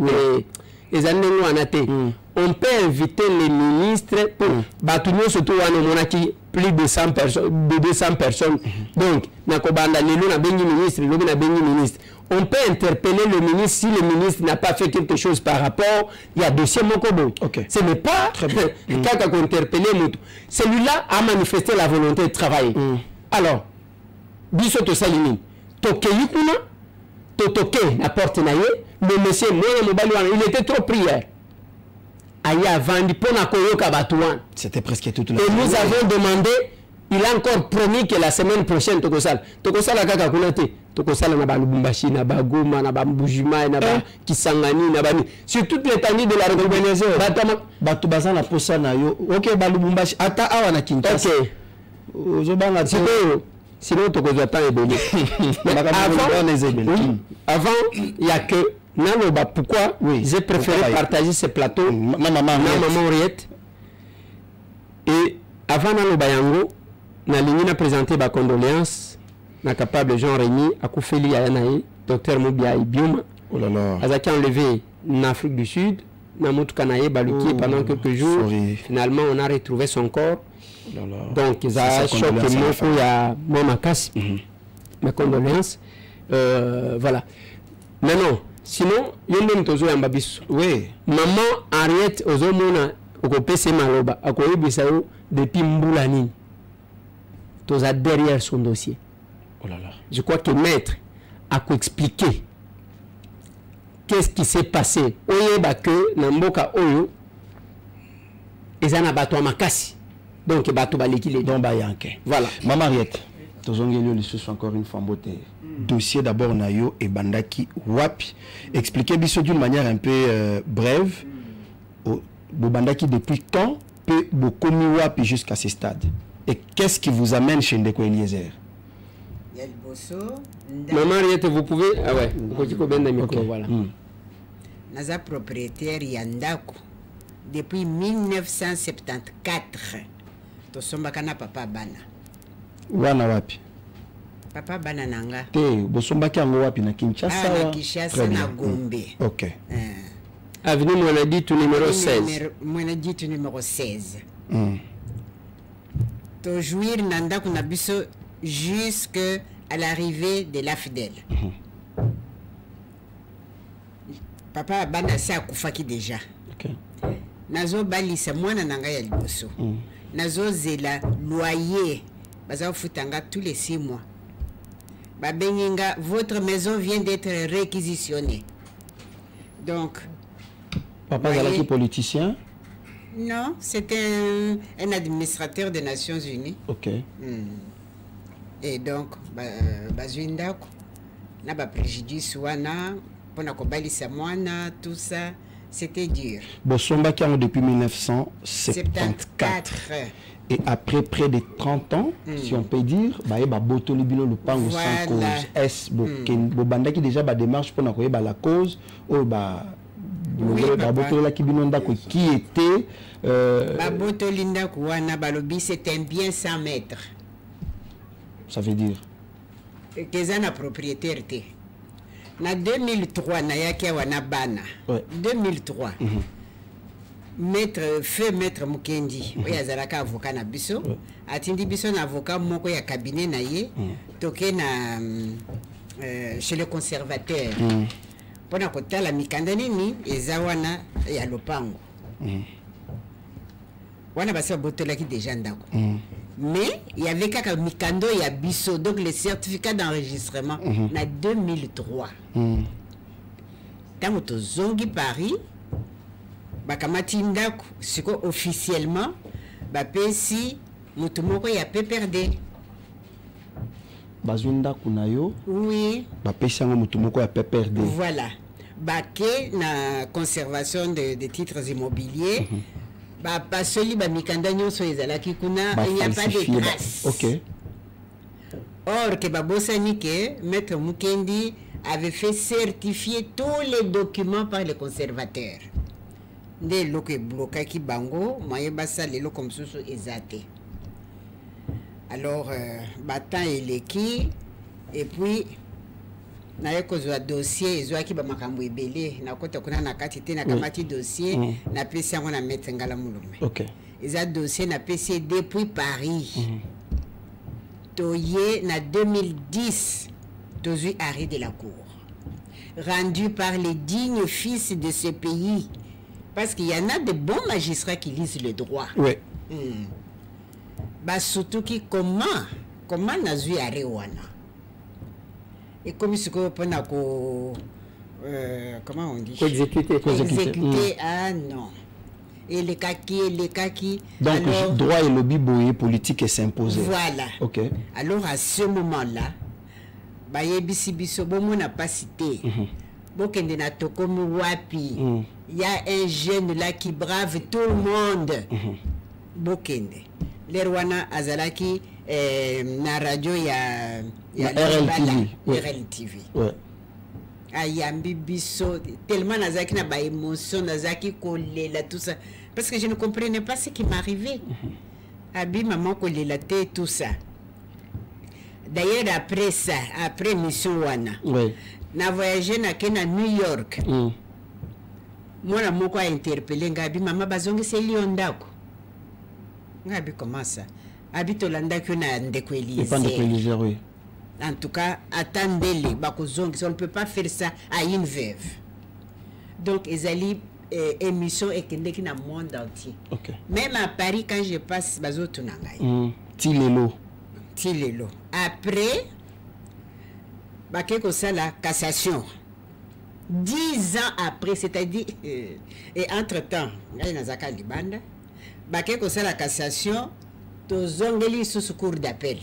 [SPEAKER 4] On peut inviter les ministres pour bâtir surtout plus de 100 personnes, de 200 personnes. Donc, on peut interpeller le ministre si le ministre n'a pas fait quelque chose par rapport. Il y a dossier Mokobo. Ce n'est pas quelqu'un qui a interpellé. Celui-là a manifesté la volonté de travailler. Alors, Bissoto Salini, Toke Yukuna, Totoke, la porte naïe, le monsieur, il était trop prière. C'était presque toute la. Et nous avons demandé, il a encore promis que la semaine prochaine, Tokosal a kakakunate, Tokosal na ba Lubumbashi, na ba Goma, na ba Mbujima, na ba Kisangani, na ba sur toute l'étendue de la République.
[SPEAKER 3] Batu baza na posa na yo. OK, ba Lubumbashi ata awa na Kinshasa.
[SPEAKER 4] OK. Ozobanga sinon Tokozo temps est donné. Avant, il y a que Naloba, pourquoi j'ai préféré partager ce plateau maman Henriette. Et avant Naloba Yango, Nalini a présenté ma condoléance, na capable Jean Rémy, Akoufeli Ayanaï, docteur Moubiaï Bioma, Azaki enlevé en Afrique du Sud, Namout Kanaï Balouki pendant quelques jours. Finalement, on a retrouvé son corps. Donc, ils ont choqué beaucoup, il y a Momakas, mes condoléances. Voilà. Mais non. Sinon, il y a un tozo yambabis. Oui. Maman Henriette Ozomona, Okopese Maloba, Akoye Bissao, depuis Mboulani. Toza derrière son dossier.
[SPEAKER 3] Oh là là.
[SPEAKER 4] Je crois que maître a expliqué qu'est-ce qui s'est passé. Oyeba que Namboka Oyo ezana bato makasi. Donc bato baliki les
[SPEAKER 3] donc bayanke.
[SPEAKER 4] Voilà.
[SPEAKER 3] Maman Ariette, tozongelio lisusu encore une fois beauté. Dossier d'abord nayo et bandaki wapi. Expliquez biso d'une manière un peu brève. Bandaki depuis quand peut bokomi wapi jusqu'à ce stade. Et qu'est-ce qui vous amène chez Ndeko Eliezer?
[SPEAKER 4] Maman Ariette, vous pouvez... Ah ouais, okay. Voilà.
[SPEAKER 5] Naza propriétaire Yandako depuis 1974. Tosombaka na papa bana.
[SPEAKER 3] Wana wapi?
[SPEAKER 5] Papa bana nanga.
[SPEAKER 3] Te, bosombaki yango wapi na Kinshasa?
[SPEAKER 5] Na Kinshasa na Gombe.
[SPEAKER 3] Ok.
[SPEAKER 4] Avenue Mouanaditu numéro 16.
[SPEAKER 5] Mouanaditu numéro 16. To jouir Nandako na biso jusqu'à l'arrivée de l'AFDEL. Papa bana sa kufaki déjà.
[SPEAKER 3] Ok.
[SPEAKER 5] Nazo balisa mwana nanga ya liboso. Nazo zela loyer. Baza futanga tous les 6 mois. Babenginga, votre maison vient d'être réquisitionnée. Donc
[SPEAKER 3] papa Zalaki politicien?
[SPEAKER 5] Non, c'était un administrateur des Nations Unies.
[SPEAKER 3] Ok.
[SPEAKER 5] Et donc, Bazuindako, na ba préjudice wana, pona ko balisa mwana, tout ça, c'était dur.
[SPEAKER 3] Bosomba qui a depuis 1974. Et après près de 30 ans, si on peut dire, ba botoli bino le pango sans cause. Est bobanda qui déjà ba démarche pour na la cause ou ba qui était
[SPEAKER 5] c'est un bien sans maître.
[SPEAKER 3] Ça veut dire
[SPEAKER 5] que ça na propriétaire. Na 2003 na yaki wana bana. 2003. Maître feu maître Mukendi oya zalaka avocat na biso atindi biso na avocat moko ya cabinet na ye toke na chez le conservateur. Pona kotala mikanda nini eza wana ya lopango. Wana basa botolaki déjà ndako. Mais il y avait kaka mikando ya biso, donc le certificat d'enregistrement na 2003. Tango to zongi Paris bakamati ndako siko officiellement bapesi mutu moko ya PPRD.
[SPEAKER 3] Bazunda kunayo.
[SPEAKER 5] Oui.
[SPEAKER 3] Bapesi yango mutu moko ya PPRD.
[SPEAKER 5] Voilà. Baké na conservation de titres immobiliers. Pasoli mikanda nyonso ezalaki kuna, il n'y a pas de traces.
[SPEAKER 3] Ok.
[SPEAKER 5] Or que babosani ke maître Mukendi avait fait certifier tous les documents par les conservateurs. Nde loke blokaki bango, moye basalelo comme soso ezate. Alors batan eleki et puis na yekozwa dossier ezwaki ba makambo ebele na kota kuna na kati te na kamati dossier na pesi yango na maître Ngala Mulume.
[SPEAKER 3] OK.
[SPEAKER 5] Eza dossier na pesi depuis Paris. Toye na 2010 tozui arrêt de la cour rendu par les dignes fils de ce pays, parce qu'il y en a de bons magistrats qui lisent le droit.
[SPEAKER 3] Oui.
[SPEAKER 5] Bah surtout qui comment nazui arrêt wana. Et comme ce qu'on peut comment on dit exécuter. Ah non. Et les kaki.
[SPEAKER 3] Donc
[SPEAKER 5] alors,
[SPEAKER 3] droit et lobby boye politique et s'imposer.
[SPEAKER 5] Voilà.
[SPEAKER 3] OK.
[SPEAKER 5] Alors à ce moment-là, bayebisi biso bomo n'a pas cité. Bokende na tokomi wapi. Il y a un jeune là qui brave tout le monde. Bokende. Lerwana azalaki na radio ya RLTV.
[SPEAKER 3] Ouais.
[SPEAKER 5] Ayambi biso tellement nazaki na ba émotion nazaki kolela tout ça parce que je ne comprenais pas ce qui m'arrivait. Abi maman kolela te tout ça. D'ailleurs après ça, après mission wana.
[SPEAKER 3] Oui.
[SPEAKER 5] Na voyagé na New York. Moi na moko a interpellé ngabi maman bazongi c'est Lyon ndako. Ngabi comment ça? Abi tolanda ko na Ndeko Eliezer.
[SPEAKER 3] Oui.
[SPEAKER 5] En tout cas, attendez-les, on ne peut pas faire ça à une veuve. Donc, ils allaient émission et qui dans le monde entier.
[SPEAKER 3] Okay.
[SPEAKER 5] Même à Paris, quand je passe,
[SPEAKER 3] Tilelo.
[SPEAKER 5] Après, bakeko ça la cassation 10 ans après, c'est-à-dire et entre-temps ngai nazaka libanda bakeko ça la cassation tozongeli sous cour d'appel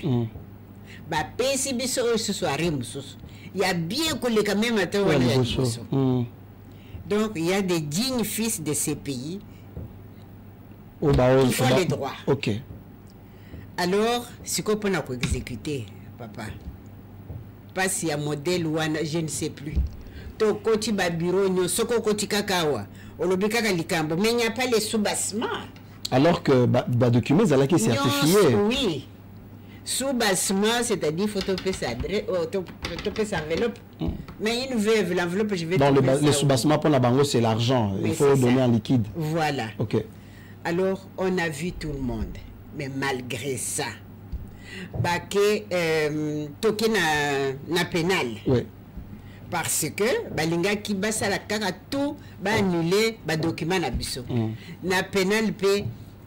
[SPEAKER 5] bapesi biso oyo susu ari mosusu ya bien koleka même ata wana ya liboso. Donc il y a des dignes fils de ces pays qui font les droits.
[SPEAKER 3] Ok.
[SPEAKER 5] Alors, ce qu'on peut exécuter, papa, pas si y a modèle ou je ne sais plus. To koti ba bureau nyo soko koti kakawa, olobika kalikambo, mais il n'y a pas les sous-bassements.
[SPEAKER 3] Alors que ba document ça là qui est certifié.
[SPEAKER 5] Oui. Sous-bassement, c'est-à-dire faut toper sa adresse, toper sa enveloppe. Mais une veuve, l'enveloppe, je vais
[SPEAKER 3] dans le sous-bassement pour la banque, c'est l'argent. Il faut donner en liquide.
[SPEAKER 5] Voilà.
[SPEAKER 3] Ok.
[SPEAKER 5] Alors, on a vu tout le monde. Mais malgré ça, baké toké na pénal.
[SPEAKER 3] Oui.
[SPEAKER 5] Parce que balinga qui basa la kaka tout ba annuler ba document na biso. Na pénal pe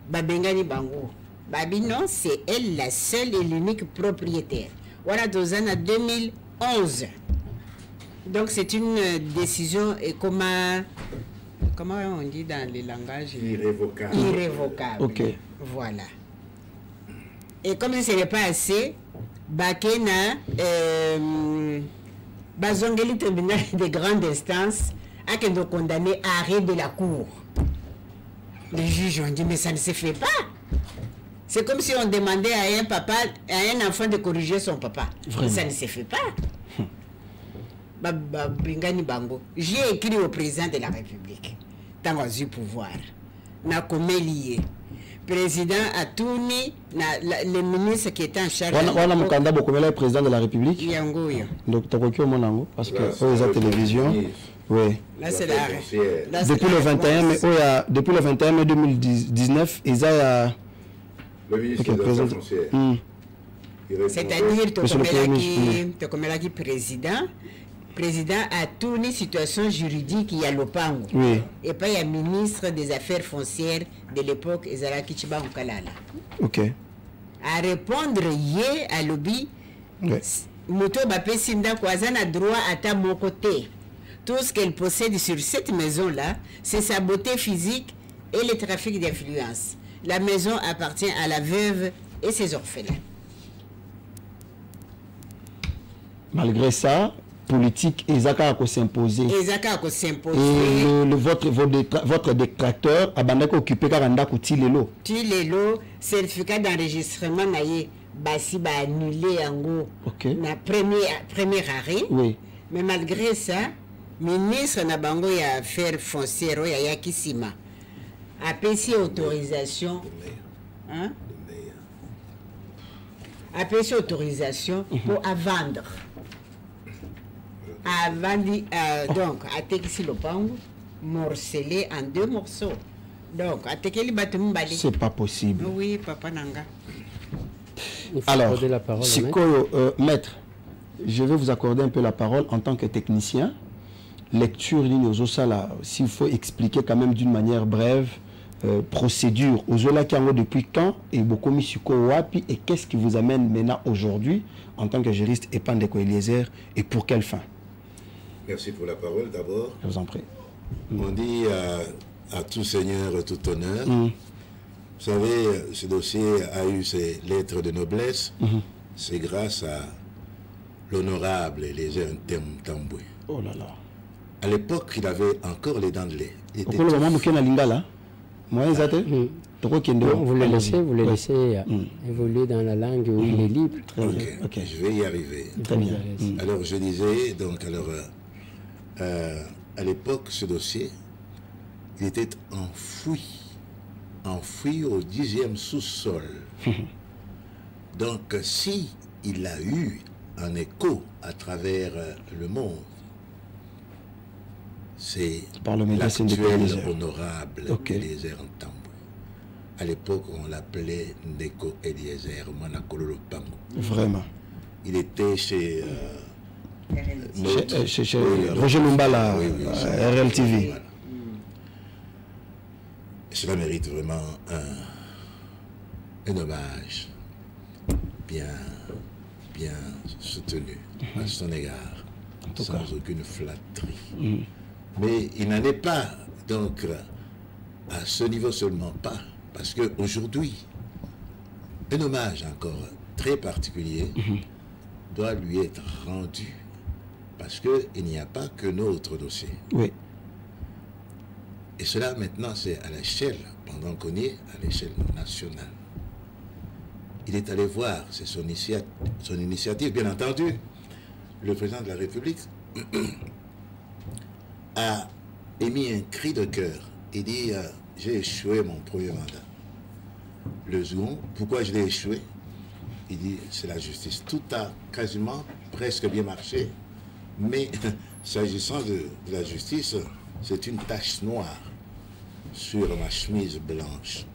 [SPEAKER 5] ba bengani bango. Babi non, c'est elle la seule et l'unique propriétaire. Voilà dans en 2011. Donc c'est une décision et comment on dit dans les langages
[SPEAKER 6] irrévocable.
[SPEAKER 5] Irrévocable.
[SPEAKER 3] Ok.
[SPEAKER 5] Voilà. Et comme si ce n'est pas assez, Bakena Bazongeli tribunal de grande instance a que nous condamné à arrêt de la cour. Les juges ont dit mais ça ne se fait pas. C'est comme si on demandait à un papa, à un enfant de corriger son papa.
[SPEAKER 3] Vraiment?
[SPEAKER 5] Ça ne se fait pas. Bingani Bango. J'ai écrit au président de la République, dans le pouvoir, n'a comme lié. Président Atouni, le ministre qui était en charge.
[SPEAKER 3] On a mon candidat le président de la République.
[SPEAKER 5] Yangoyo.
[SPEAKER 3] Donc, tu as monango parce que c'est la télévision. Oui.
[SPEAKER 5] Là, c'est la.
[SPEAKER 3] Depuis le 21 mai, depuis le 21 mai 2019, ils ont.
[SPEAKER 6] Le ministre de la Foncière.
[SPEAKER 5] C'est-à-dire, Tokomelaki président a tourné situation juridique, il y a l'Opango.
[SPEAKER 3] Oui.
[SPEAKER 5] Et pas il y a ministre des Affaires foncières de l'époque, Ezara Kichiba Nkalala.
[SPEAKER 3] Ok.
[SPEAKER 5] À répondre hier à lobby, Moto Bapé Sinda Kwazan a droit à ta mon côté. Tout ce qu'elle possède sur cette maison-là, c'est sa beauté physique et le trafic d'influence. La maison appartient à la veuve et ses orphelins.
[SPEAKER 3] Malgré ça, politique, Ezaka a s'imposer.
[SPEAKER 5] Ezaka a s'imposer.
[SPEAKER 3] Et votre détracteur a occupé Karanda Koutilelo.
[SPEAKER 5] Tilelo, certificat d'enregistrement naïe, basi ba annulé en gros.
[SPEAKER 3] Ok.
[SPEAKER 5] Na premier arrêt.
[SPEAKER 3] Oui.
[SPEAKER 5] Mais malgré ça, ministre Nabango y a affaires foncières, y a Yakisima. A payé autorisation. Hein? A payé autorisation pour à vendre. À vendre, donc, à Tekisi Lopango, morcelé en 2 morceaux. Donc, à Tekeli Batumbali.
[SPEAKER 3] C'est pas possible.
[SPEAKER 5] Oui, papa Nanga.
[SPEAKER 3] Alors, Sikoyo, maître, je vais vous accorder un peu la parole en tant que technicien. Lecture ligne aux Osala, s'il faut expliquer quand même d'une manière brève, procédure aux Ola Kiango depuis quand et Bokomi Siko Wapi et qu'est-ce qui vous amène maintenant aujourd'hui en tant que juriste et Pandeko Eliezer et pour quelle fin?
[SPEAKER 6] Merci pour la parole d'abord.
[SPEAKER 3] Je vous en prie.
[SPEAKER 6] On dit à tout seigneur, tout honneur. Vous savez, ce dossier a eu ses lettres de noblesse. C'est grâce à l'honorable Eliezer Ntembwe.
[SPEAKER 3] Oh là là.
[SPEAKER 6] À l'époque, il avait encore les dents de lait. Il était
[SPEAKER 3] Vous
[SPEAKER 4] le laissez évoluer dans la langue où il est libre.
[SPEAKER 6] Ok, je vais y arriver.
[SPEAKER 3] Très bien.
[SPEAKER 6] Alors, je disais, donc, à l'époque, ce dossier, il était enfoui au 10e sous-sol. Donc, si il a eu un écho à travers le monde, c'est l'actuel honorable Eliezer Ntembwe. À l'époque, on l'appelait Ndeko Eliezer Manakolo Lopango.
[SPEAKER 3] Vraiment.
[SPEAKER 6] Il était chez
[SPEAKER 3] Roger Lumbala, RLTV.
[SPEAKER 6] Voilà. Cela mérite vraiment un hommage bien bien soutenu à son égard, sans aucune flatterie. Mais il n'en est pas, donc, à ce niveau seulement pas, parce qu'aujourd'hui, un hommage encore très particulier doit lui être rendu, parce qu'il n'y a pas que notre dossier.
[SPEAKER 3] Oui.
[SPEAKER 6] Et cela, maintenant, c'est à l'échelle, pendant qu'on est à l'échelle nationale. Il est allé voir, c'est son initiative, bien entendu. Le président de la République a émis un cri de cœur. Il dit, j'ai échoué mon premier mandat. Le second, pourquoi je l'ai échoué? Il dit, c'est la justice. Tout a quasiment presque bien marché. Mais s'agissant de la justice, c'est une tache noire sur ma chemise blanche.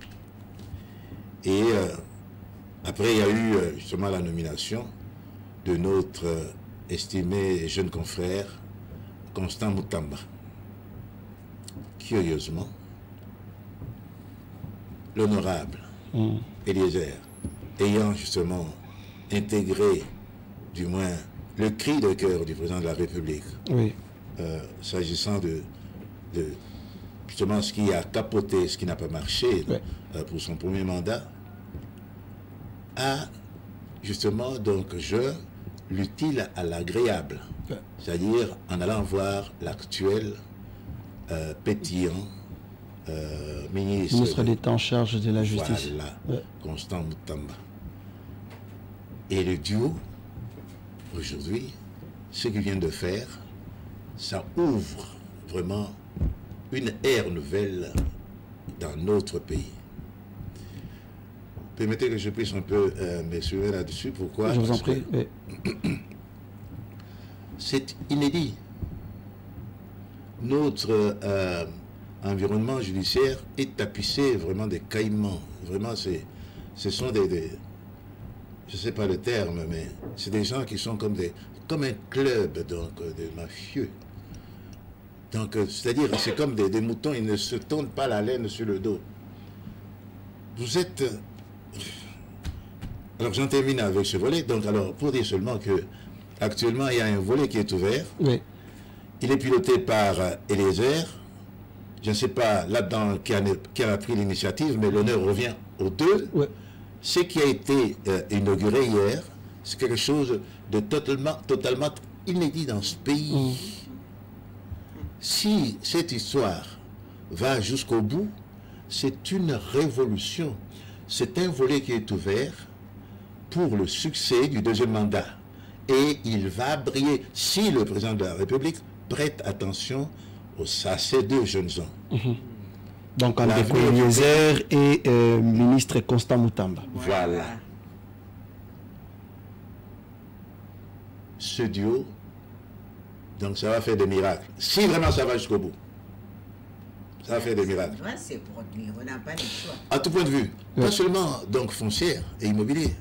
[SPEAKER 6] Et après, il y a eu justement la nomination de notre estimé jeune confrère, Constant Moutamba. Curieusement, l'honorable Eliezer, ayant justement intégré, du moins, le cri de cœur du président de la République, s'agissant de justement ce qui a capoté, ce qui n'a pas marché pour son premier mandat, a justement donc l'utile à l'agréable, c'est-à-dire en allant voir l'actuel pétillant
[SPEAKER 3] ministre d'État en charge de la justice.
[SPEAKER 6] Voilà, Constant Moutamba. Et le duo, aujourd'hui, ce qu'il vient de faire, ça ouvre vraiment une ère nouvelle dans notre pays. Permettez que je puisse un peu m'exprimer là-dessus. Pourquoi?
[SPEAKER 3] Je vous en prie.
[SPEAKER 6] C'est inédit. Notre environnement judiciaire est tapissé vraiment des caïmans. Vraiment, ce sont des je ne sais pas le terme, mais c'est des gens qui sont comme un club donc, de mafieux. Donc, c'est-à-dire, c'est comme des moutons, ils ne se tournent pas la laine sur le dos. Vous êtes... Alors, j'en termine avec ce volet. Donc, alors, pour dire seulement que actuellement, il y a un volet qui est ouvert. Oui. Il est piloté par Eliezer. Je ne sais pas là-dedans qui a pris l'initiative, mais l'honneur revient aux deux. Oui. Ce qui a été inauguré hier, c'est quelque chose de totalement inédit dans ce pays. Si cette histoire va jusqu'au bout, c'est une révolution. C'est un volet qui est ouvert pour le succès du deuxième mandat. Et il va briller si le président de la République prête attention à ces deux jeunes gens.
[SPEAKER 3] Donc, Andeko Eliezer et ministre Constant Moutamba.
[SPEAKER 6] Voilà. Ce duo, donc ça va faire des miracles. Si vraiment ça va jusqu'au bout, ça va faire des miracles.
[SPEAKER 5] C'est produit, on n'a pas le choix.
[SPEAKER 6] À tout point de vue, pas seulement donc foncière et immobilier.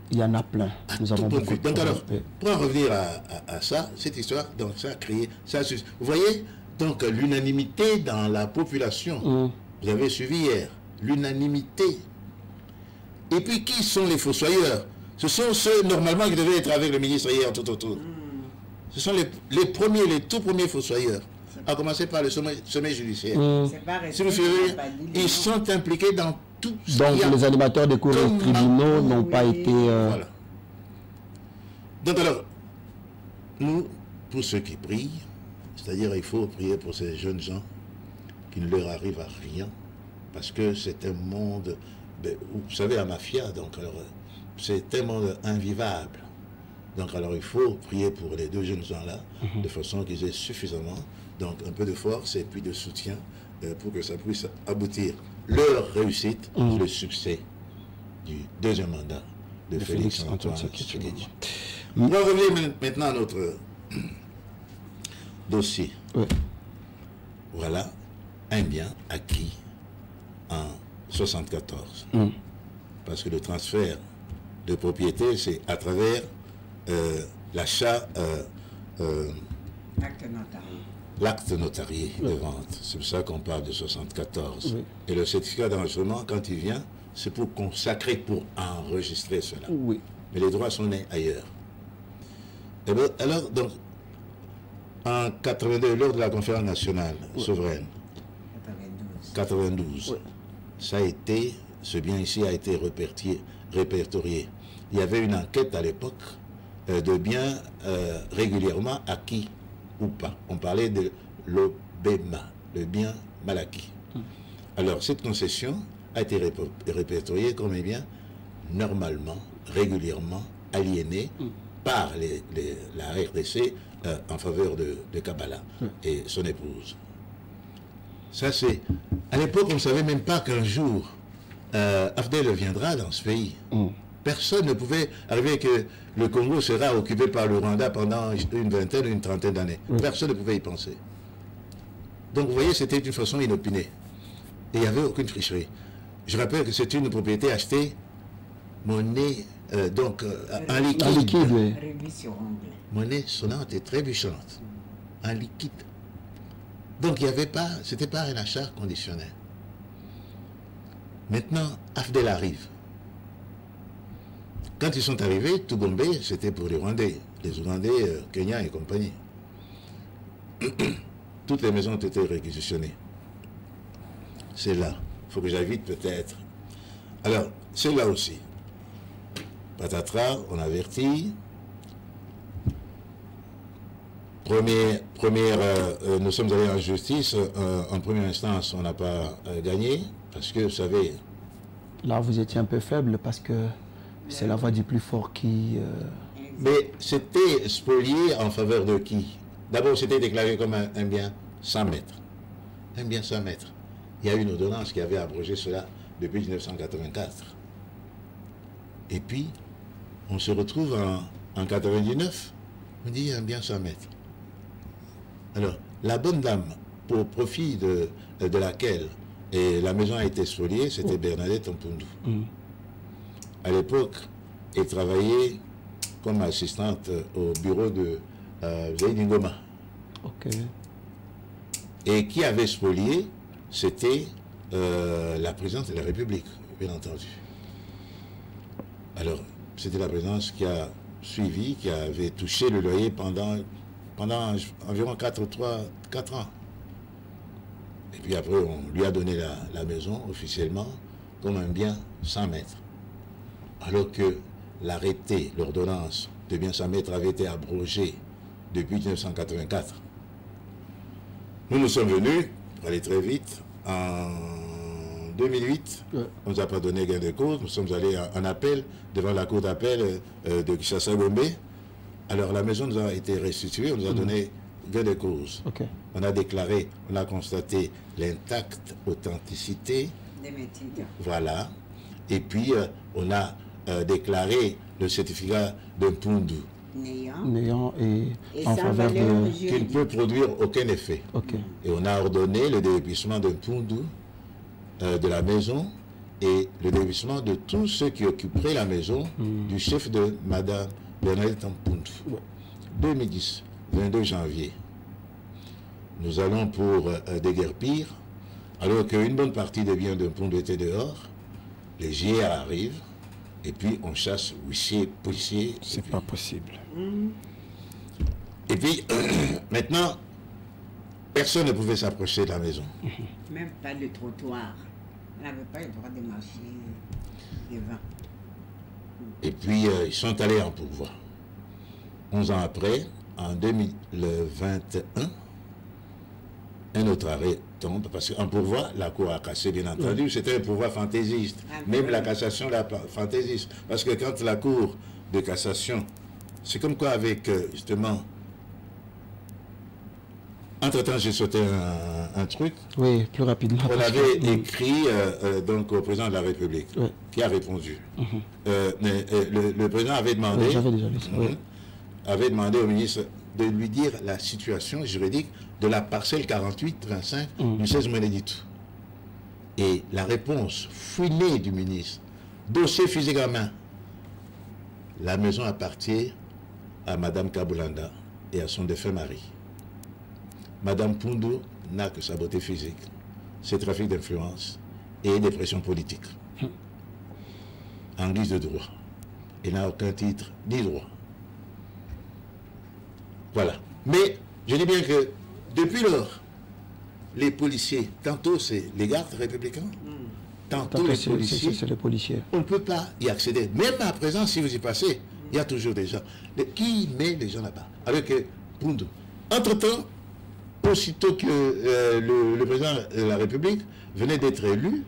[SPEAKER 3] Il y en a plein. Nous avons beaucoup de
[SPEAKER 6] donc alors, pour en revenir à ça, cette histoire, donc ça a créé, ça, vous voyez, donc l'unanimité dans la population. Vous avez suivi hier, l'unanimité. Et puis qui sont les fossoyeurs? Ce sont ceux normalement qui devaient être avec le ministre hier tout autour. Ce sont les tout premiers fossoyeurs, à commencer par le sommet judiciaire. Si vous suivez, ils sont impliqués dans tout.
[SPEAKER 3] Donc les animateurs des cours et tribunaux n'ont pas été...
[SPEAKER 6] Voilà. Donc alors, nous, pour ceux qui prient, c'est-à-dire il faut prier pour ces jeunes gens qui ne leur arrive à rien, parce que c'est un monde, vous savez, la mafia, donc alors c'est un monde invivable. Donc alors il faut prier pour les deux jeunes gens-là, de façon qu'ils aient suffisamment, donc un peu de force et puis de soutien pour que ça puisse aboutir. Leur réussite, le succès du deuxième mandat de Félix Antoine Tshisekedi. On va revenir maintenant à notre dossier. Voilà un bien acquis en 1974. Parce que le transfert de propriété, c'est à travers l'achat, l'acte notarié de vente. C'est pour ça qu'on parle de 74. Et le certificat d'enregistrement, quand il vient, c'est pour consacrer, pour enregistrer cela. mais les droits sont nés ailleurs. Et bien, alors, donc, en 82, lors de la conférence nationale souveraine, 92, ça a été, ce bien ici a été répertorié. Il y avait une enquête à l'époque de biens régulièrement acquis ou pas. On parlait de l'OBEMA, le bien mal acquis. Alors, cette concession a été répertoriée comme un bien normalement, régulièrement aliéné par la RDC en faveur de Kabbalah et son épouse. Ça, c'est... À l'époque, on ne savait même pas qu'un jour, Afdel viendra dans ce pays. Personne ne pouvait arriver que le Congo sera occupé par le Rwanda pendant une vingtaine ou une trentaine d'années. Personne ne pouvait y penser. Donc, vous voyez, c'était une façon inopinée. Et il n'y avait aucune tricherie. Je rappelle que c'est une propriété achetée, monnaie, en liquide. Monnaie sonnante et trébuchante. En liquide. Donc, il n'y avait pas, c'était pas un achat conditionnel. Maintenant, Afdel arrive. Quand ils sont arrivés, Tougombe, c'était pour les Rwandais, les Ougandais, Kenyans et compagnie. Toutes les maisons ont été réquisitionnées. C'est là. Il faut que j'invite peut-être. Alors, c'est là aussi. Patatras, on avertit. Nous sommes allés en justice. En première instance, on n'a pas gagné. Parce que, vous savez...
[SPEAKER 3] Là, vous étiez un peu faible parce que c'est la voix du plus fort qui...
[SPEAKER 6] Mais c'était spolié en faveur de qui? D'abord, c'était déclaré comme un bien 100 mètres. Un bien 100 mètres. Il y a une ordonnance qui avait abrogé cela depuis 1984. Et puis, on se retrouve en 99, on dit un bien 100 mètres. Alors, la bonne dame, pour profit de laquelle la maison a été spoliée, c'était Bernadette Mpundu. À l'époque, elle travaillait comme assistante au bureau de Zaïd Ngoma. Et qui avait spolié, c'était la présidence de la République, bien entendu. Alors, c'était la présidence qui a suivi, qui avait touché le loyer pendant environ 4 ans. Et puis après, on lui a donné la maison officiellement comme un bien 100 mètres. Alors que l'arrêté, l'ordonnance de bien 100 mètres avait été abrogée depuis 1984. Nous sommes venus, pour aller très vite, en 2008, on ne nous a pas donné gain de cause, nous sommes allés en appel devant la cour d'appel de Kinshasa-Gombe. Alors la maison nous a été restituée, on nous a donné gain de cause. On a déclaré, on a constaté l'intacte authenticité. Voilà. Et puis on a déclaré le certificat d'un Mpundu.
[SPEAKER 3] Néant et en faveur de...
[SPEAKER 6] Qui ne peut produire aucun effet. Et on a ordonné le déguerpissement d'un Mpundu de la maison et le déguerpissement de tous ceux qui occuperaient la maison du chef de Madame Bernadette Mpundu. 2010, 22 janvier. Nous allons pour déguerpir, alors qu'une bonne partie des biens de Mpundu étaient dehors. Les GIA arrivent. Et puis on chasse huissiers, policiers.
[SPEAKER 3] C'est pas possible.
[SPEAKER 6] Et puis maintenant, personne ne pouvait s'approcher de la maison.
[SPEAKER 5] Même pas le trottoir. On n'avait pas le droit de marcher devant.
[SPEAKER 6] Et puis ils sont allés en pourvoi. 11 ans après, en 2021, un autre arrêt tombe, parce qu'en pourvoi, la Cour a cassé, bien entendu, c'était un pourvoi fantaisiste. Même la cassation, la fantaisiste. Parce que quand la Cour de cassation, c'est comme quoi avec, justement, entre-temps, j'ai sauté un truc.
[SPEAKER 3] Oui, plus rapidement.
[SPEAKER 6] On avait écrit donc au président de la République, qui a répondu. Mais le président avait demandé,
[SPEAKER 3] j'avais déjà lu ça,
[SPEAKER 6] avait demandé au ministre de lui dire la situation juridique de la parcelle 48-25 du 16 Ménéditou. Et la réponse fouinée du ministre, dossier physique en main, la maison appartient à Madame Kaboulanda et à son défunt mari. Madame Mpundu n'a que sa beauté physique, ses trafics d'influence et des pressions politiques. En guise de droit. Il n'a aucun titre ni droit. Voilà. Mais je dis bien que depuis lors, les policiers, tantôt c'est les gardes républicains, tantôt les policiers,
[SPEAKER 3] c'est les policiers.
[SPEAKER 6] On ne peut pas y accéder. Même à présent, si vous y passez, il y a toujours des gens. Qui met les gens là-bas? Avec Poundou. Entre-temps, aussitôt que le président de la République venait d'être élu,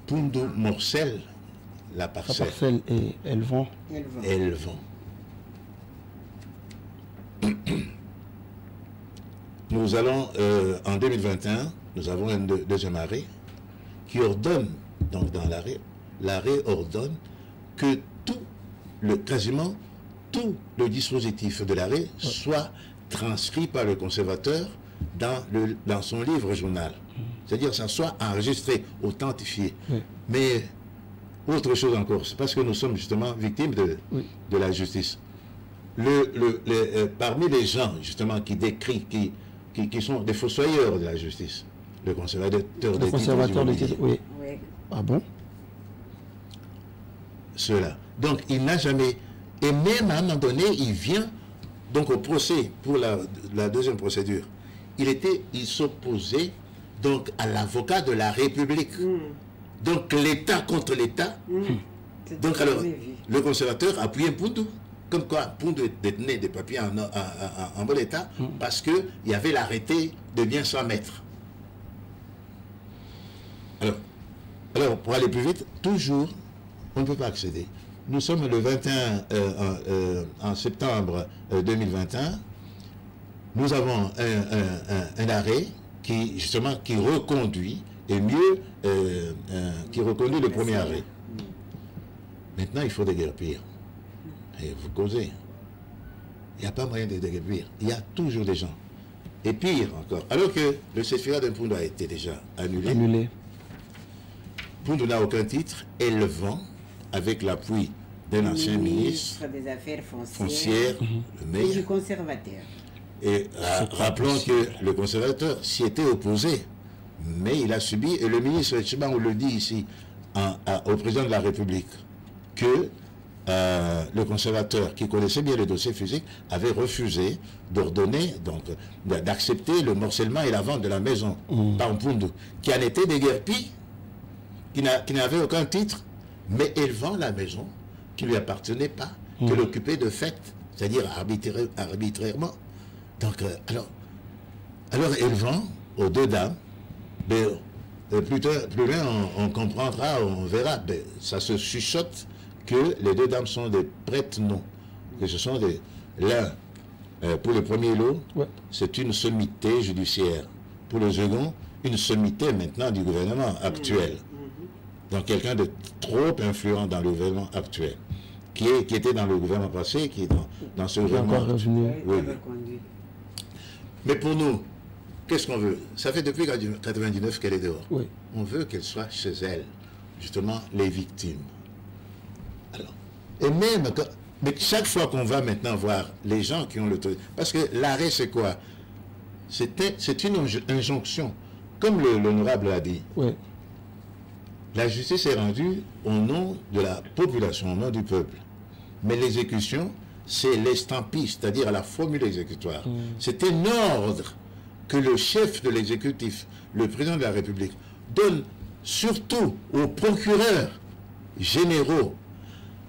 [SPEAKER 6] Poundou morcelle la parcelle.
[SPEAKER 3] La parcelle et elles vont.
[SPEAKER 6] Elles vont. Nous allons, en 2021, nous avons un deuxième arrêt qui ordonne, donc dans l'arrêt ordonne que quasiment tout le dispositif de l'arrêt soit transcrit par le conservateur dans son livre journal. C'est-à-dire que ça soit enregistré, authentifié. Oui. Mais autre chose encore, c'est parce que nous sommes justement victimes de la justice. Parmi les gens justement qui décrivent, qui sont des fossoyeurs de la justice, le conservateur des titres,
[SPEAKER 3] oui. Ah bon?
[SPEAKER 6] Cela. Donc il n'a jamais, et même à un moment donné, il vient donc au procès pour la deuxième procédure. Il s'opposait donc à l'avocat de la République. Donc l'État contre l'État. Donc alors, le conservateur appuyait Poundou. Comme quoi, Poundou détenait des papiers en bon état parce qu'il y avait l'arrêté de bien s'en mettre. Alors, pour aller plus vite, toujours, on ne peut pas accéder. Nous sommes le 21 en septembre 2021. Nous avons un arrêt qui, justement, qui reconduit, et mieux, qui reconduit le premier arrêt. Maintenant, il faut déguerpir. Et vous causez. Il n'y a pas moyen de déguerpir. Il y a toujours des gens. Et pire encore, alors que le certificat d'un Poundou a été déjà annulé. Poundou n'a aucun titre et le vend avec l'appui d'un ancien ministre
[SPEAKER 5] des Affaires
[SPEAKER 6] foncières, le maire.
[SPEAKER 5] Du conservateur.
[SPEAKER 6] Et rappelons que le conservateur s'y était opposé, mais il a subi, et le ministre, on le dit ici, au président de la République, que le conservateur, qui connaissait bien le dossier physique, avait refusé d'ordonner, donc d'accepter le morcellement et la vente de la maison par Poundou, qui en était déguerpi, qui n'avait aucun titre, mais il vend la maison qui ne lui appartenait pas, qu'elle occupait de fait, c'est-à-dire arbitrairement. Donc, alors il vend aux deux dames, mais plus loin on comprendra, on verra, mais ça se chuchote que les deux dames sont des prêtres non, que ce sont l'un, pour le premier lot, c'est une sommité judiciaire, pour le second, une sommité maintenant du gouvernement actuel. Donc quelqu'un de trop influent dans le gouvernement actuel, qui était dans le gouvernement passé, qui est dans ce gouvernement. Oui. Mais pour nous, qu'est-ce qu'on veut? Ça fait depuis 1999 qu'elle est dehors. Oui. On veut qu'elle soit chez elle, justement, les victimes. Alors, et même, mais chaque fois qu'on va maintenant voir les gens qui ont l'autorité, parce que l'arrêt, c'est quoi? C'est une injonction, comme l'honorable l'a dit. Oui. La justice est rendue au nom de la population, au nom du peuple. Mais l'exécution, c'est l'estampille, c'est-à-dire la formule exécutoire. C'est un ordre que le chef de l'exécutif, le président de la République, donne surtout aux procureurs généraux,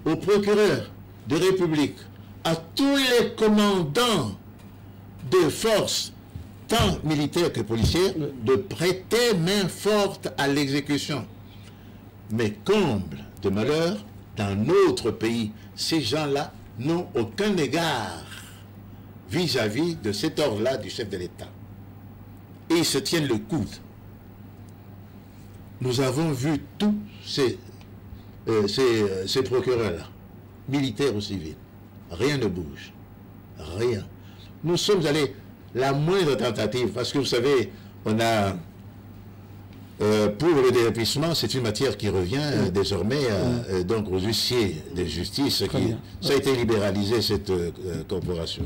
[SPEAKER 6] aux procureurs de République, à tous les commandants de forces, tant militaires que policières, de prêter main forte à l'exécution. Mais comble de malheur, dans notre pays, ces gens-là n'ont aucun égard vis-à-vis de cet ordre-là du chef de l'État. Et ils se tiennent le coude. Nous avons vu tous ces procureurs-là, militaires ou civils. Rien ne bouge. Rien. Nous sommes allés, la moindre tentative, parce que vous savez, on a... pour le déguerpissement, c'est une matière qui revient désormais donc aux huissiers de justice. Ça a été libéralisé, cette corporation.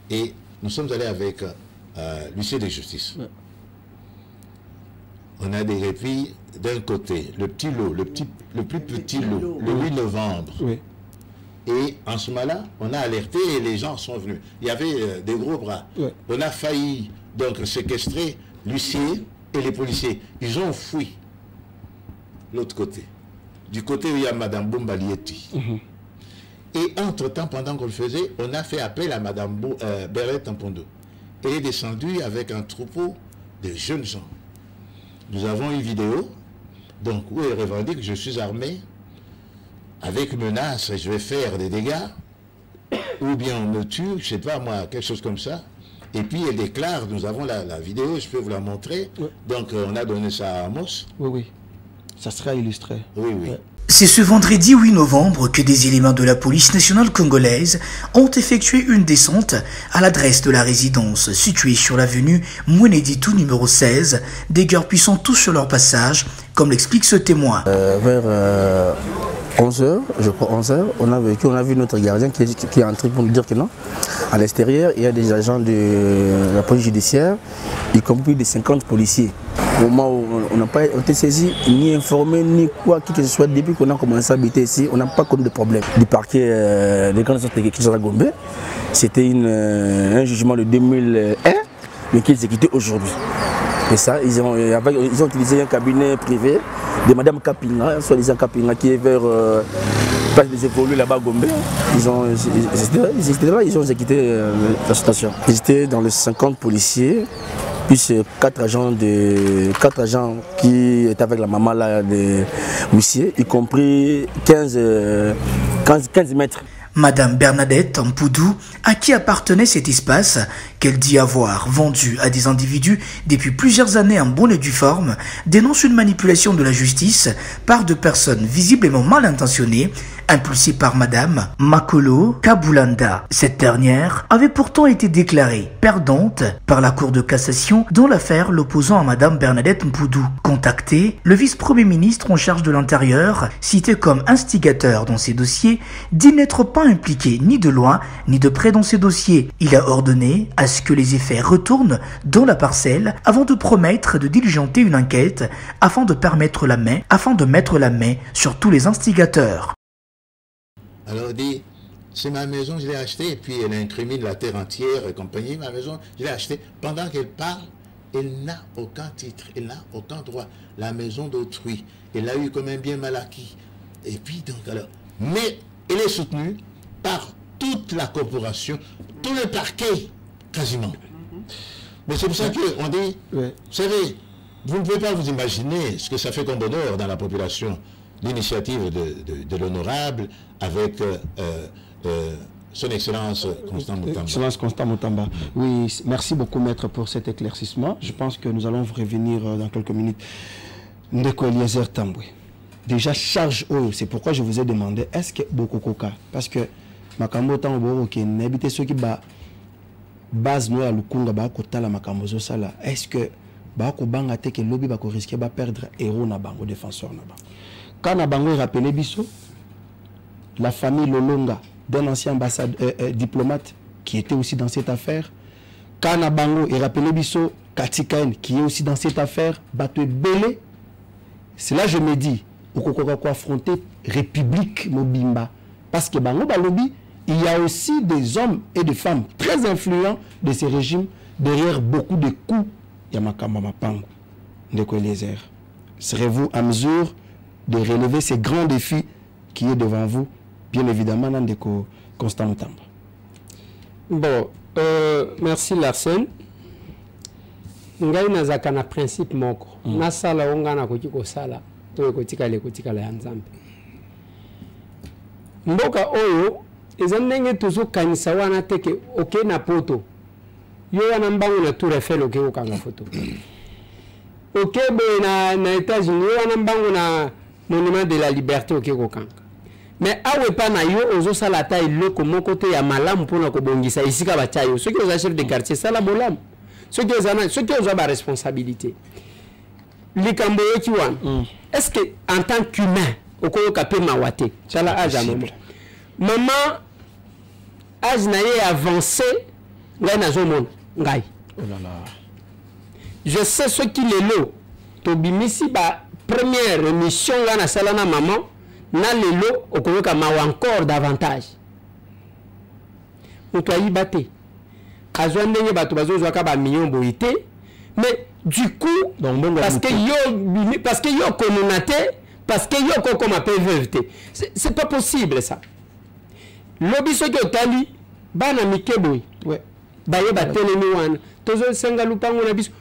[SPEAKER 6] Et nous sommes allés avec l'huissier de justice. on a des répits d'un côté, le petit lot, le plus petit lot, le 8 novembre.
[SPEAKER 3] Oui.
[SPEAKER 6] Et en ce moment-là, on a alerté et les gens sont venus. Il y avait des gros bras.
[SPEAKER 3] Oui.
[SPEAKER 6] On a failli donc séquestrer l'huissier et les policiers. Ils ont fui l'autre côté. Du côté où il y a Mme Boumbalietti. Et entre-temps, pendant qu'on le faisait, on a fait appel à Mme Berette Mpondo. Elle est descendue avec un troupeau de jeunes gens. Nous avons une vidéo, donc, où elle revendique que je suis armé, avec menace, je vais faire des dégâts, ou bien on me tue, je ne sais pas moi, quelque chose comme ça. Et puis elle déclare, nous avons la vidéo, je peux vous la montrer. Oui. Donc on a donné ça à Amos.
[SPEAKER 3] Oui, oui. Ça sera illustré.
[SPEAKER 6] Oui, oui.
[SPEAKER 3] Ouais.
[SPEAKER 7] C'est ce vendredi 8 novembre que des éléments de la police nationale congolaise ont effectué une descente à l'adresse de la résidence située sur l'avenue Mweneditu numéro 16, des guerres-puissants tous sur leur passage, comme l'explique ce témoin.
[SPEAKER 8] Vers 11h, je crois 11h, on a vu notre gardien qui est entré pour nous dire que non. À l'extérieur, il y a des agents de la police judiciaire, y compris des 50 policiers. Au moment où on n'a pas été saisi, ni informé, ni quoi que ce soit, depuis qu'on a commencé à habiter ici, on n'a pas connu de problème. Du parquet de Grande Sorte de Kinshasa Gombe, c'était un jugement de 2001, mais qui est exécuté aujourd'hui. Et ça, ils ont utilisé un cabinet privé de Mme Kapinga, soi-disant Kapinga, qui est vers place des évolués là-bas à Gombe. Ils étaient là, ils ont exécuté la situation. Ils étaient dans les 50 policiers. Puis 4 agents qui étaient avec la maman là, de huissiers, y compris 15 mètres.
[SPEAKER 7] Madame Bernadette Mpoudou, à qui appartenait cet espace, qu'elle dit avoir vendu à des individus depuis plusieurs années en bonne et due forme, dénonce une manipulation de la justice par de personnes visiblement mal intentionnées, impulsée par Madame Makolo Kabulanda. Cette dernière avait pourtant été déclarée perdante par la Cour de cassation dans l'affaire l'opposant à Madame Bernadette Mpoudou. Contacté, le vice-premier ministre en charge de l'Intérieur, cité comme instigateur dans ces dossiers, dit n'être pas impliqué ni de loin ni de près dans ces dossiers. Il a ordonné à ce que les effets retournent dans la parcelle avant de promettre de diligenter une enquête afin de mettre la main sur tous les instigateurs.
[SPEAKER 6] Alors il dit, c'est ma maison, je l'ai achetée, et puis elle incrimine la terre entière et compagnie, ma maison, je l'ai achetée. Pendant qu'elle parle, elle n'a aucun titre, elle n'a aucun droit. La maison d'autrui, elle l'a eu comme un bien mal acquis. Et puis donc alors, mais elle est soutenue par toute la corporation, tout le parquet, quasiment. Mais c'est pour ça qu'on dit, vous savez, vous ne pouvez pas vous imaginer ce que ça fait comme bonheur dans la population, l'initiative de l'honorable avec son Excellence Constant Mutamba.
[SPEAKER 3] Excellence Constant Mutamba. Oui, merci beaucoup Maître pour cet éclaircissement. Je pense que nous allons vous revenir dans quelques minutes. Ndeko Eliezer Tambwe. Déjà charge haut, c'est pourquoi je vous ai demandé, est-ce que Bokokoka, parce que Makambo Tambo qui n'habite ceux qui bat base nous à Lukunga ba kota la Makambo Sala, est-ce que Bako Banga te que lobby bako risquer ba perdre héros na bango défenseur na ba. Quand na bango rappelé biso la famille Lolonga d'un ancien diplomate qui était aussi dans cette affaire, quand na bango et rappelé biso Katikaen qui est aussi dans cette affaire, bato belé. C'est là je me dis ko affronter République Mobimba parce que bango ba lobby il y a aussi des hommes et des femmes très influents de ces régimes derrière beaucoup de coups. Yamakamba Mapango, Ndeko Eliezer. Serez-vous à mesure de relever ces grands défis qui est devant vous, bien évidemment, Ndeko Constant Mutamba?
[SPEAKER 4] Bon, merci Larsen. Ngai nazaka na principe moko. Nasala onga na koki kosala, to kotika ya Nzambe. Mboka oyo ezandenge tuzo kanisa wana teke oke na poto. Yo wana mbangu na Tour Eiffel oke okanga photo. Oke boye na États-Unis yo wana mbangu na Monument de la Liberté oke okanga. Mais awe pa na yo ozo sala ta iloko moko te ya malamu pona ko bongisa isika ba chayo. Ceux qui ont chef de quartier sala bolam. Ceux qui ont ba responsabilité. Likambo yo ki wana. Est-ce que en tant qu'humain okoyo kapé mawate sala aja maman. Maman âge na ye avancé ngai na zomona ngai.
[SPEAKER 3] Oh là là.
[SPEAKER 4] Je sais ce qu'il est là tobimisi ba première émission wana sala na maman na lelo okoyoka mawa encore davantage moto ayiba te azwa ndenge bato bazozwaka ba million boye te mais du coup parce que yo communauté parce que yo ko comme PVT c'est pas possible ça lobi soki otali bana mikeboy ouais baye batelemi wana tozo senga lupango na biso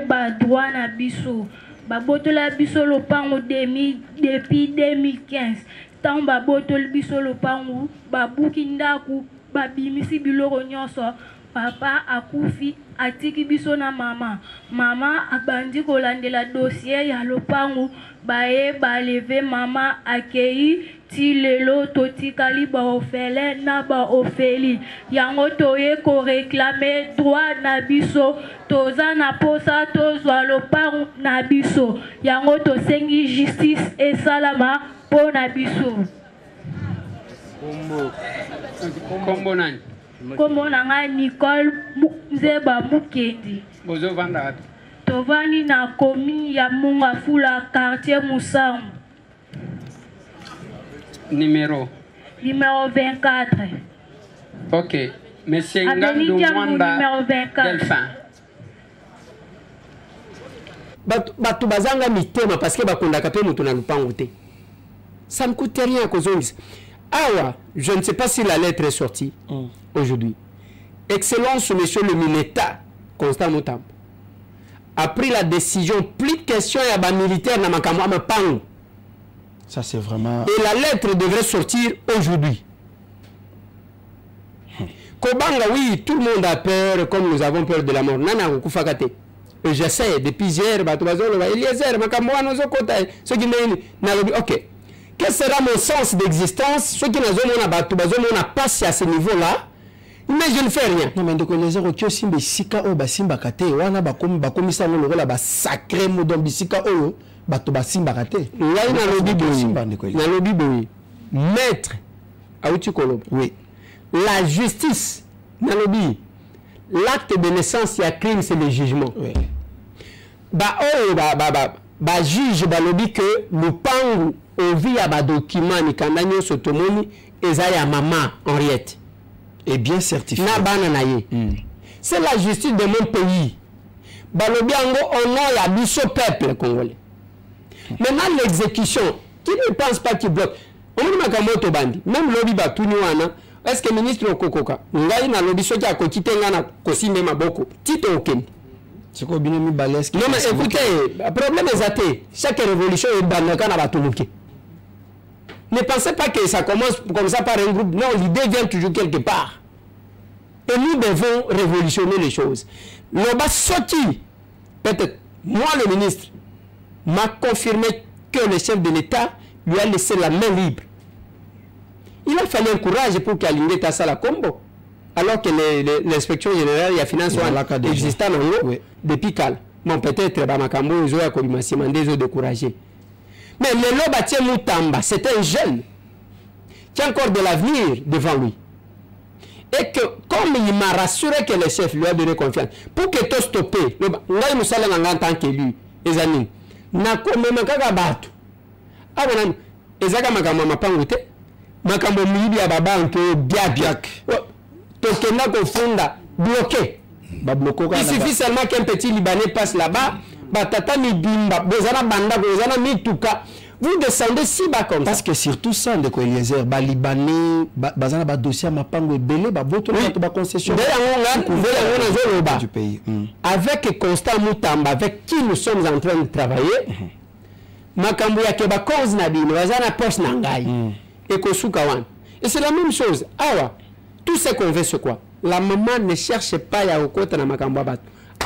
[SPEAKER 9] ba droit na biso babotola biso lopango depuis 2015 tant babotoli biso lopango babuki ndaku babimisi biloko nyonso papa akufi atiki biso na mama abandi kolandela dossier ya lopango baye baleve mama akei ti lelo totikali baofele na baofeli yango toye koreklame droit na biso toza na posa tozwa lopango na biso yango tosengi justice esalama mpo na biso.
[SPEAKER 4] Kombo nani?
[SPEAKER 9] Kombo nanga Nicole Nzeba Mukendi.
[SPEAKER 4] Bozo vanda atu?
[SPEAKER 9] Tovani na commune ya Mungafula quartier Moussangu.
[SPEAKER 4] Numéro
[SPEAKER 9] 24.
[SPEAKER 4] Ok. Monsieur Ngandou Mwanda Delphin. Batu bazanga mitema parce que bakondaka pe mutu na lupango te. Ça ne coûte rien à cause de ça. Ah, je ne sais pas si la lettre est sortie aujourd'hui. Excellence, monsieur le Mineta, Constant Moutam, a pris la décision, plus de questions à la militaire dans ma pango.
[SPEAKER 3] Ça, c'est vraiment...
[SPEAKER 4] Et la lettre devrait sortir aujourd'hui. Kobanga, oui, tout le monde a peur, comme nous avons peur de la mort. Nana, Kufakate. Et j'essaie, depuis hier, Eliezer, Makamboa, Nozokota, ce qui n'est... Ok. Quel sera mon sens d'existence? Ceux qui n'ont pas passé à ce niveau-là, mais je ne fais rien.
[SPEAKER 3] Non, mais donc les zéros qui simba sika o basimba kate wana bakomi ça no la ba sacré mot donc sika o bato basimba kate.
[SPEAKER 4] Là na lobi boy. Maître Aouti Kolob. Oui. La justice na lobi. L'acte de naissance, il y a crime, c'est le jugement. Oui. Ba juge ba lobi que le pangu au via ba document ni kandanyo sotomoni ezaya maman Henriette.
[SPEAKER 3] Et bien certifié.
[SPEAKER 4] C'est la justice de mon pays. Balobiango au nom la biso peuple congolais. Maintenant l'exécution, qui ne pense pas qu'il bloque. On m'a kamoto bandi. Même lobby batuni wana. Est-ce que le ministre Okokoka, ngai na lobby soki akokite ngana kosimbe maboko. Tito oken.
[SPEAKER 3] C'est quoi binomi balèze?
[SPEAKER 4] Non mais écoutez, le problème est athée. Chaque révolution est banaka na batumuke. Ne pensez pas que ça commence comme ça par un groupe. Non, l'idée vient toujours quelque part. Et nous devons révolutionner les choses. L'Oba Soti, peut-être, moi le ministre, m'a confirmé que le chef de l'État lui a laissé la main libre. Il a fallu un courage pour qu'Alingue tasse la combo. Alors que l'inspection générale et la finance sont existants depuis Cal. Bon, peut-être, Bamakambo, ils ont découragé. Mais le Lobatien Moutamba, c'est un jeune qui a encore de l'avenir devant lui. Et que, comme il m'a rassuré que le chef lui a donné confiance, pour que tout stoppe, nous allons en tant qu'élu, les amis, n'a comme un batu. Ah, bon, ezaka makambo mapangute, makambo mibi ya babanke biak. Tokena kofunda bloqué. Il suffit seulement qu'un petit Libanais passe là-bas. Batata mi bimba, bozana banda, bozana mi tuka. Vous descendez si bas comme ça.
[SPEAKER 3] Parce que surtout ça, de quoi Eliezer, ba Libanais, bazana ba dossier mapango belé, ba voto ba concession
[SPEAKER 4] du pays. Avec Constant Moutamba, avec qui nous sommes en train de travailler, makambo ya keba cause na bino, bazana poste nangai. Et kosukawan. Et c'est la même chose. Awa, tout ce qu'on veut c'est quoi? La maman ne cherche pas ya okota na makambo bat.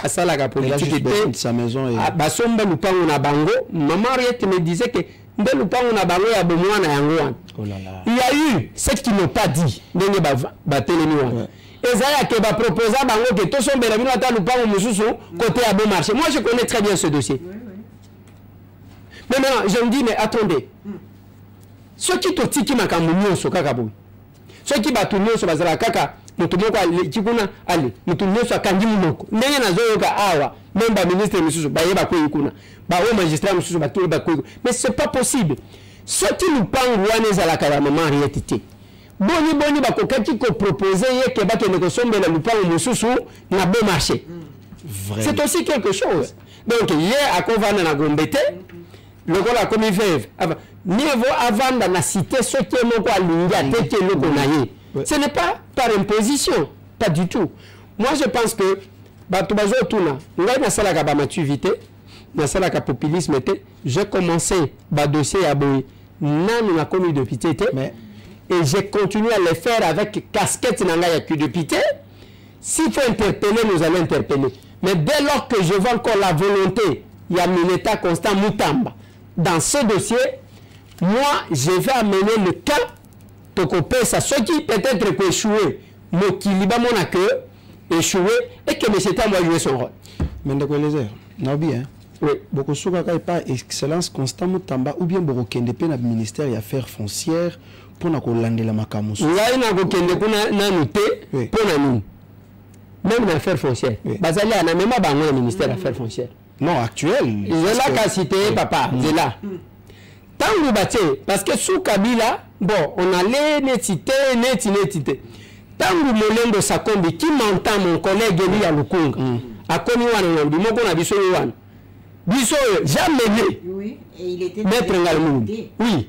[SPEAKER 4] Asala la politique de
[SPEAKER 3] sa maison et
[SPEAKER 4] basomba lupango na bango. Maman Henriette me disait que nde lupango na bango ya bomwana yango wana.
[SPEAKER 3] Oh là là.
[SPEAKER 4] Il y a eu ce qu'ils n'ont pas dit. Ndenge ba telemi wana. Ezaya ke ba proposa bango que to sombela bino ata lupango mususu côté à bon marché. Moi je connais très bien ce dossier. Mais maintenant je me dis mais attendez. Ceux qui totiki makambo nyonso kaka bo. Ceux qui batu nyonso bazala kaka mutu moko ali kikuna ali mutu nyonso akangi munoko. Ndenge nazoyoka awa même ba ministre mususu ba yeba ko yikuna ba o magistrat mususu ba to ba ko. Mais c'est pas possible. Ce qui nous parle wana za la carrément réalité. Boni ba ko kati ko proposer ye ke ba ke ne ko sombe la lupango mususu na bon marché. C'est aussi quelque chose. Donc hier à Kovana na Gombete le gola comme il fait niveau avant dans la cité ce qui est mon quoi linga tete le konaye. Ce n'est pas par imposition, pas du tout. Moi je pense que bato bazo tuna ngai na sala ka ba maturité na sala ka populisme était j'ai commencé ba dossier ya boy nanu na commis député mais et j'ai continué à le faire avec casquette na ngai ya député. S'il faut interpeller nous allons interpeller. Mais dès lors que je vois encore la volonté, il y a Mineta Constant Moutamba dans ce dossier, moi je vais amener le cas de couper ça. Ce qui peut-être peut échouer, mais qui liba mon accueil, échouer et que M. Tamba va jouer son rôle.
[SPEAKER 3] Mais d'accord, les heures, non bien. Oui, beaucoup de pas excellence Constant Moutamba ou bien beaucoup de peine au ministère des Affaires foncières pour nous lander la makamusu.
[SPEAKER 4] Là, il y a beaucoup de noté pour nous. Même dans l'affaire foncière. Bazali a même pas le ministère des Affaires foncières.
[SPEAKER 3] Non, actuel.
[SPEAKER 4] Il est là qu'à citer papa, il est là. Tant que bâtez, parce que sous Kabila, bon, on allait netité. Tant que Molendo Sakombi, qui m'entend mon collègue Eli à Lukunga, a connu un homme, mon a biso Yuan. Biso, jamais
[SPEAKER 5] oui, et il était
[SPEAKER 4] maître Ngalamoun. Oui.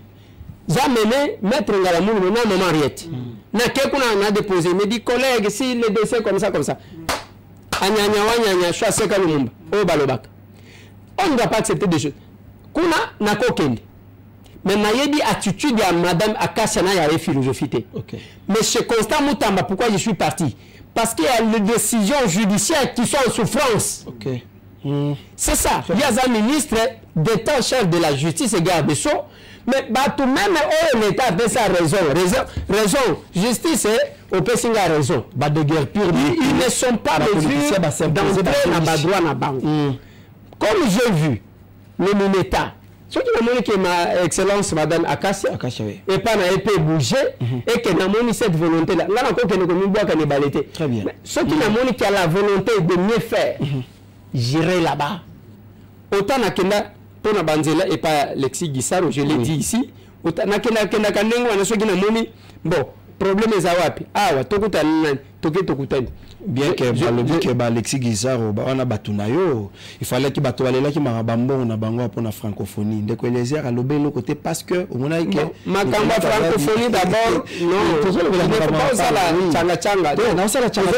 [SPEAKER 4] Jamais maître Ngalamoun, non, maman Riette. Na quelqu'un a déposé, me dit collègue, si le dossier comme ça. Anyanya, choisir Kalumba, au Balobak. On ne doit pas accepter des choses. Kuna na kokende. Mais na yebi attitude à madame Akasana ya philosophie. Mais Constant Moutamba, pourquoi je suis parti? Parce qu'il y a les décisions judiciaires qui sont en souffrance. C'est ça. Il y a un ministre d'État chef de la justice et garde des Sceaux. Mais tout même l'État a fait sa raison. Justice, au Pessinga a raison. De guerre pure. Ils ne sont pas mesures d'entrer dans le droit na banque. Comme j'ai vu, le Mineta, ce qui m'a montré que ma excellence madame Akassia, et pas n'a pas bougé, et que n'a montré cette volonté-là. Là encore que nous avons balayé. Très bien. Ce qui m'a montré qu'il y a la volonté de mieux faire, j'irai là-bas. Autant n'a que là. Pour la banzela et pas Lexi Guissaro, je l'ai dit ici. Bon, problème est awapi. Ah, wa tokuta
[SPEAKER 3] bien que balobi que Alexis Guissaro on a batunayo, il fallait qu'il batoale là qui m'a bambon na bango pour la francophonie. De quoi les airs à l'obé côté parce que on a que
[SPEAKER 4] ma kamba francophonie d'abord non, il ne faut pas ça la changa. Non, ça la changa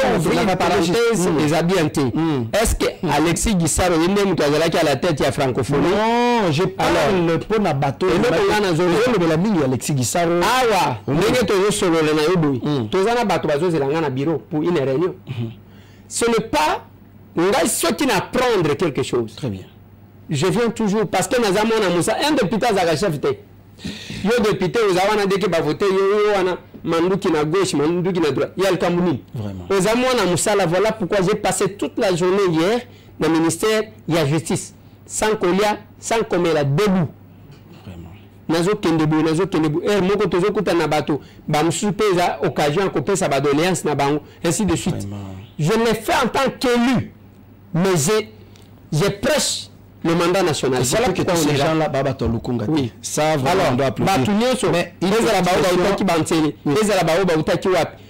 [SPEAKER 4] la parenthèse les habitantes. Est-ce que Alexis Guissaro il n'est pas là qui a la tête il y a francophonie? Non, je parle pour na bateau. Et le on a zone la mini Alexis Guissaro. Ah wa, on est toujours solo na yobo. Tozana bateau bazo zelanga na bureau pour une réunion. Ce n'est pas ce qui n'apprendre quelque chose. Très bien. Je viens toujours parce que nous avons un député à la chef. Yo député, vous avez un député qui va voter, yo Mandou qui na gauche, Mandou qui na droite. Il y a le Cameroun. Vraiment. Nous avons un Moussala. Voilà pourquoi j'ai passé toute la journée hier dans le ministère de la Justice. Sans colia, sans comme la debout. Nazo kendebu moko tozo kuta na bato ba msupeza occasion ko sa ba doléance na bango ainsi de suite. Je l'ai fait en tant qu'élu mais j'ai prêche le mandat national.
[SPEAKER 3] Voilà pourquoi ces gens là baba to lukunga. Oui, ça vraiment on doit applaudir. Mais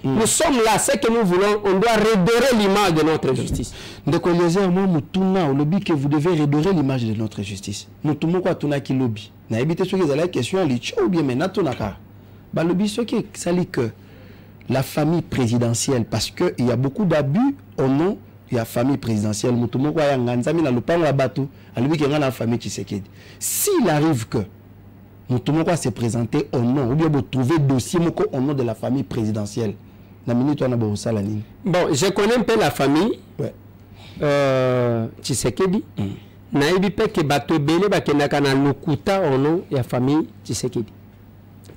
[SPEAKER 3] nous sommes là, c'est que nous voulons, on doit redorer l'image de notre justice. Donc les moi mutuna au lobby que vous devez redorer l'image de notre justice. Nous tout quoi tuna qui lobby. Na éviter ce que la question li ou bien maintenant tunaka. Ba lobby ce qui ça dit que la famille présidentielle parce que il y a beaucoup d'abus au nom il y a famille présidentielle mutumoko ya nganzami na lupango la bateau alibi que la famille Tshisekedi. S'il arrive que mutumoko se présenter au nom ou bien vous trouver dossier moko au nom de la famille présidentielle. Na minute on a beau ça la ligne.
[SPEAKER 4] Bon, je connais un peu la famille. Ouais. Tshisekedi. Na ibi pe que bateau belé ba kenaka na lokuta au nom de la famille Tshisekedi.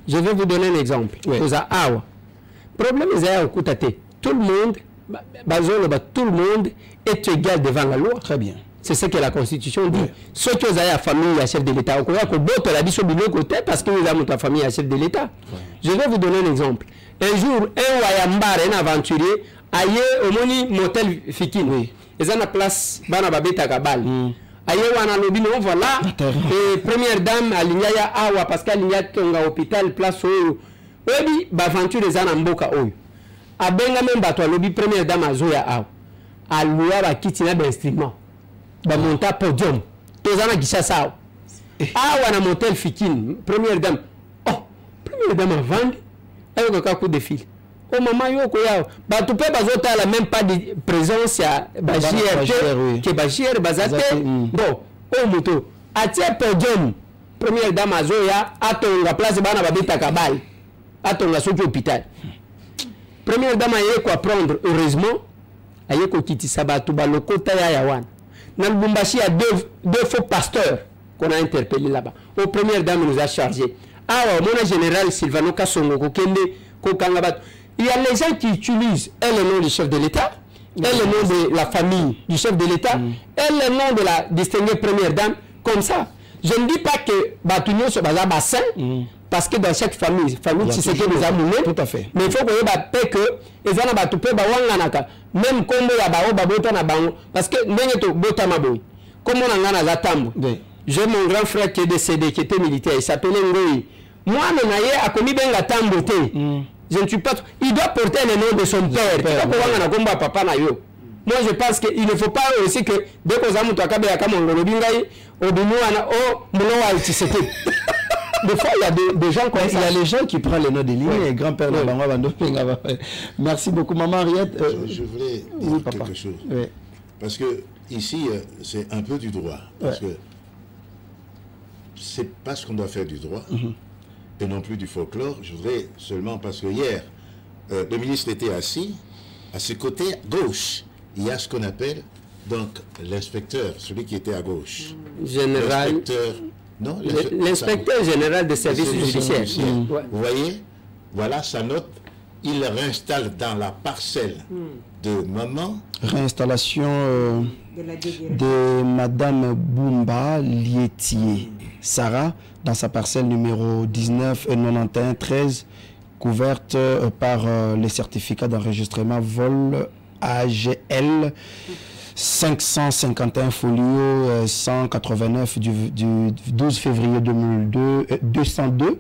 [SPEAKER 4] Je vais vous donner un exemple. Oza awa. Problème est okutate. Tout le monde tout le monde est égal devant la loi.
[SPEAKER 3] Très bien.
[SPEAKER 4] C'est ce que la Constitution dit. Ceux qui ont la famille à chef de l'État, parce que vous avez ta famille à chef de l'État. Je vais vous donner un exemple. Un jour, un Wayambar, un aventurier, aille au moni motel Fikine. eza na place bana babetaka bale aye wana lobi non voilà et première dame alinya ya awa parce que alinya tonga hôpital place oyo oyebi baaventure eza na mboka oyo abenga même bato alobi première dame azoya awa aluya bakiti na bainstrument bamonta podium toza na Kinshasa awa awa na motel fikine première dame première dame avandi ayokaka coup de fil o mama yoko yao bato pe bazotala même pas de présence ya JR que JR bazate bon o moto atie podium première dame azoya atonga place bana babetaka bale atonga soki hôpital première dame aye ko apprendre heureusement aye ko kitisa bato balokota ya wana na Lubumbashi a deux faux pasteurs qu'on a interpellés là-bas. Au première dame nous a chargé. Ah, mon général Sylvano Kassongo Kokende Kokangabat. Il y a les gens qui utilisent le nom du chef de l'État, le nom de la famille du chef de l'État, et le nom de la distinguée première dame, comme ça. Je ne dis pas que Batunio se basa bassin, parce que dans chaque famille c'est que nous avons tout à fait. Mais il faut que les gens batupé bawanganaka, même comme ya bao babota na bango, parce que nengeto bota maboy. Comme on a la tambo. J'ai mon grand frère qui est décédé, qui était militaire, il s'appelait Ngoyi. Moi, Nenaye a commis benga tamboté. Je ne suis pas. Il doit porter le nom de son père. Papa na yo. Moi, je pense qu'il ne faut pas aussi que dès qu'on a monté à Kabe à Kamongolo Bingaï, au Binoana, au Mounoa et Tissete. Des fois, il y a des gens comme ça.
[SPEAKER 3] Il y a les gens qui prennent les noms des lignes et grand-père de Bango Bando. Merci beaucoup, maman Henriette.
[SPEAKER 6] Je voulais dire quelque chose. Parce que ici, c'est un peu du droit. Parce que c'est pas ce qu'on doit faire du droit. Et non plus du folklore. Je voudrais seulement, parce que hier, le ministre était assis, à ses côtés, gauche, il y a ce qu'on appelle donc l'inspecteur, celui qui était à gauche.
[SPEAKER 4] Général. L'inspecteur général des services judiciaires.
[SPEAKER 6] Vous voyez, voilà sa note. Il réinstalle dans la parcelle de maman.
[SPEAKER 3] Réinstallation de Madame Boumba Lietier Sarah dans sa parcelle numéro 1991-13, couverte par les certificats d'enregistrement vol AGL 551 folio 189 du 12 février 202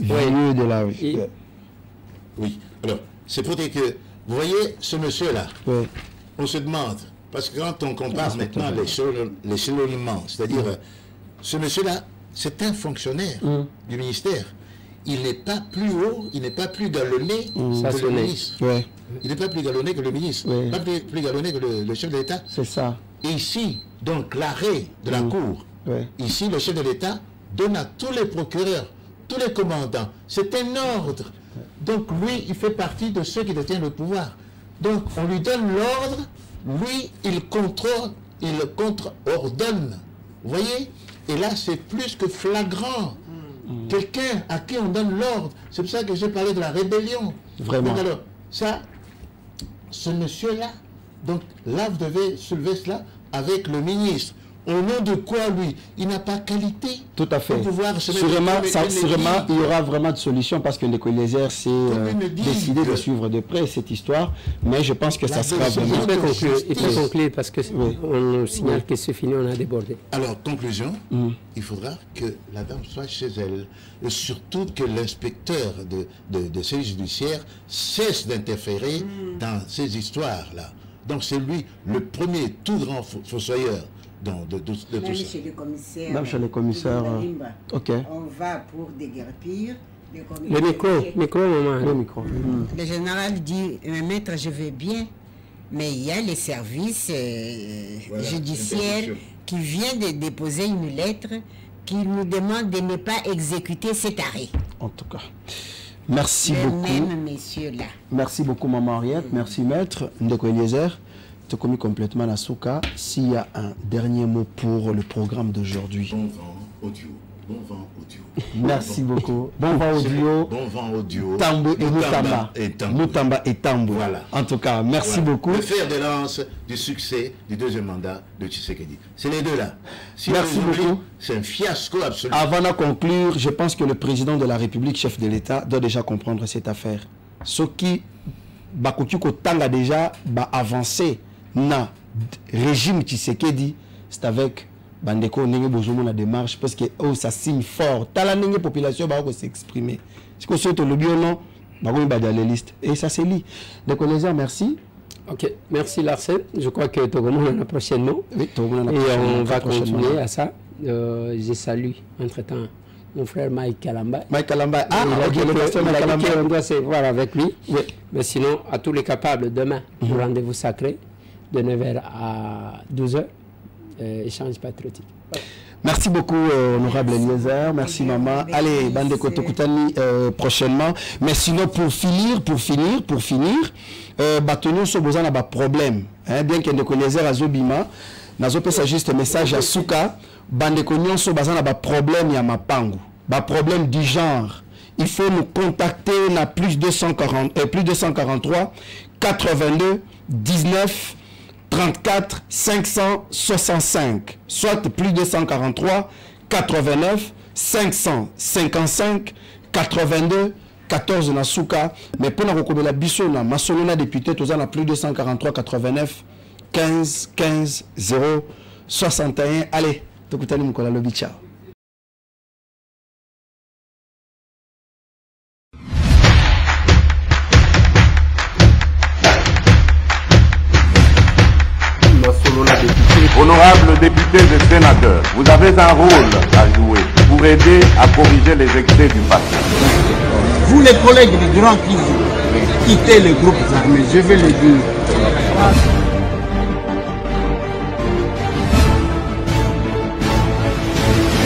[SPEAKER 3] lieu de la vie.
[SPEAKER 6] Oui, alors, c'est pour dire que, vous voyez, ce monsieur-là, on se demande, parce que quand on compare maintenant les synonymes, c'est-à-dire, ce monsieur-là, c'est un fonctionnaire du ministère. Il n'est pas plus haut, il n'est pas plus galonné que le ministre. Il n'est pas plus galonné que le ministre, pas plus galonné que le chef de l'État.
[SPEAKER 3] C'est ça.
[SPEAKER 6] Et ici, donc, l'arrêt de la Cour, ici, le chef de l'État donne à tous les procureurs, tous les commandants, c'est un ordre. Donc lui, il fait partie de ceux qui détiennent le pouvoir. Donc on lui donne l'ordre, lui, il contrôle, il contre-ordonne. Vous voyez? Et là, c'est plus que flagrant. Quelqu'un à qui on donne l'ordre. C'est pour ça que j'ai parlé de la rébellion.
[SPEAKER 3] Vraiment.
[SPEAKER 6] Donc alors, ça, ce monsieur-là, donc là, vous devez soulever cela avec le ministre. Au nom de quoi, lui? Il n'a pas qualité.
[SPEAKER 3] Tout à fait.
[SPEAKER 6] Pour pouvoir se
[SPEAKER 3] sûrement, il y aura vraiment de solutions parce que l'école des airs s'est décidé de suivre de près cette histoire. Mais je pense que ça sera vraiment...
[SPEAKER 4] Il faut conclure parce qu'on nous signale que c'est fini, on a débordé.
[SPEAKER 6] Alors, conclusion, il faudra que la dame soit chez elle. Et surtout que l'inspecteur de service judiciaire cesse d'interférer dans ces histoires-là. Donc c'est lui le premier tout grand fossoyeur. De tout ça.
[SPEAKER 5] Chez le commissaire.
[SPEAKER 3] Même chez le commissaire. Ok.
[SPEAKER 5] On va pour déguerpir.
[SPEAKER 4] Le micro, maman.
[SPEAKER 3] Le micro.
[SPEAKER 5] Le général dit, maître, je vais bien, mais il y a les services judiciaires qui viennent de déposer une lettre qui nous demande de ne pas exécuter cet arrêt.
[SPEAKER 3] En tout cas. Merci beaucoup.
[SPEAKER 5] Même messieurs-là.
[SPEAKER 3] Merci beaucoup, maman Henriette. Merci, maître Ndeko Eliezer. Tu as commis complètement la souka. S'il y a un dernier mot pour le programme d'aujourd'hui.
[SPEAKER 6] Bon vent audio. Bon vent audio.
[SPEAKER 3] Merci beaucoup. Bon vent audio.
[SPEAKER 6] Bon vent audio.
[SPEAKER 3] Tambo et Mutamba. Mutamba et Tambo.
[SPEAKER 6] Voilà.
[SPEAKER 3] En tout cas, merci beaucoup.
[SPEAKER 6] Le fer de lance du succès du deuxième mandat de Tshisekedi. C'est les deux là. Si
[SPEAKER 3] merci beaucoup.
[SPEAKER 6] C'est un fiasco absolu.
[SPEAKER 3] Avant de conclure, je pense que le président de la République, chef de l'État, doit déjà comprendre cette affaire. Ce qui, Bakoki Kotanga déjà, va avancer. Na régime Tshisekedi, c'est avec Bandeko Nenge Bozomo la démarche parce que oh, ça signe fort. T'as la population va s'exprimer. C'est que c'est le bio non, bah dans les listes et ça c'est lit. Donc les gens merci.
[SPEAKER 4] Ok, merci Larsen. Je crois que Togomo en a prochainement.
[SPEAKER 3] Oui, Togomo
[SPEAKER 4] et on va continuer à ça. Je salue entre-temps mon frère Mike Kalamba.
[SPEAKER 3] Mike Kalamba,
[SPEAKER 4] on doit se voir avec lui. Oui. Mais sinon, à tous les capables, demain, rendez-vous sacré de 9h à 12h, échange patriotique.
[SPEAKER 3] Merci beaucoup, honorable Eliezer. Merci, maman. Allez, Bande Kotokutani prochainement. Mais sinon, pour finir, Batonio Soboza n'a pas de problème. Bien qu'il y ait des Eliezer à Zobima, n'a pas juste message à Souka. Bande Soboza n'a pas de problème, il y a ma pangu. Pas problème du genre. Il faut nous contacter à plus 243 82 19 34 565, soit plus 243 89 555 82 14 na Souka. Mais pour nous la biso na masolona député tous en plus 243 89 15 15 0 61. Allez, tokutani mukola lobi ciao.
[SPEAKER 1] Honorables députés et sénateurs, vous avez un rôle à jouer pour aider à corriger les excès du passé.
[SPEAKER 2] Vous les collègues du Grand Kivu, quittez les groupes armés, je vais le dire.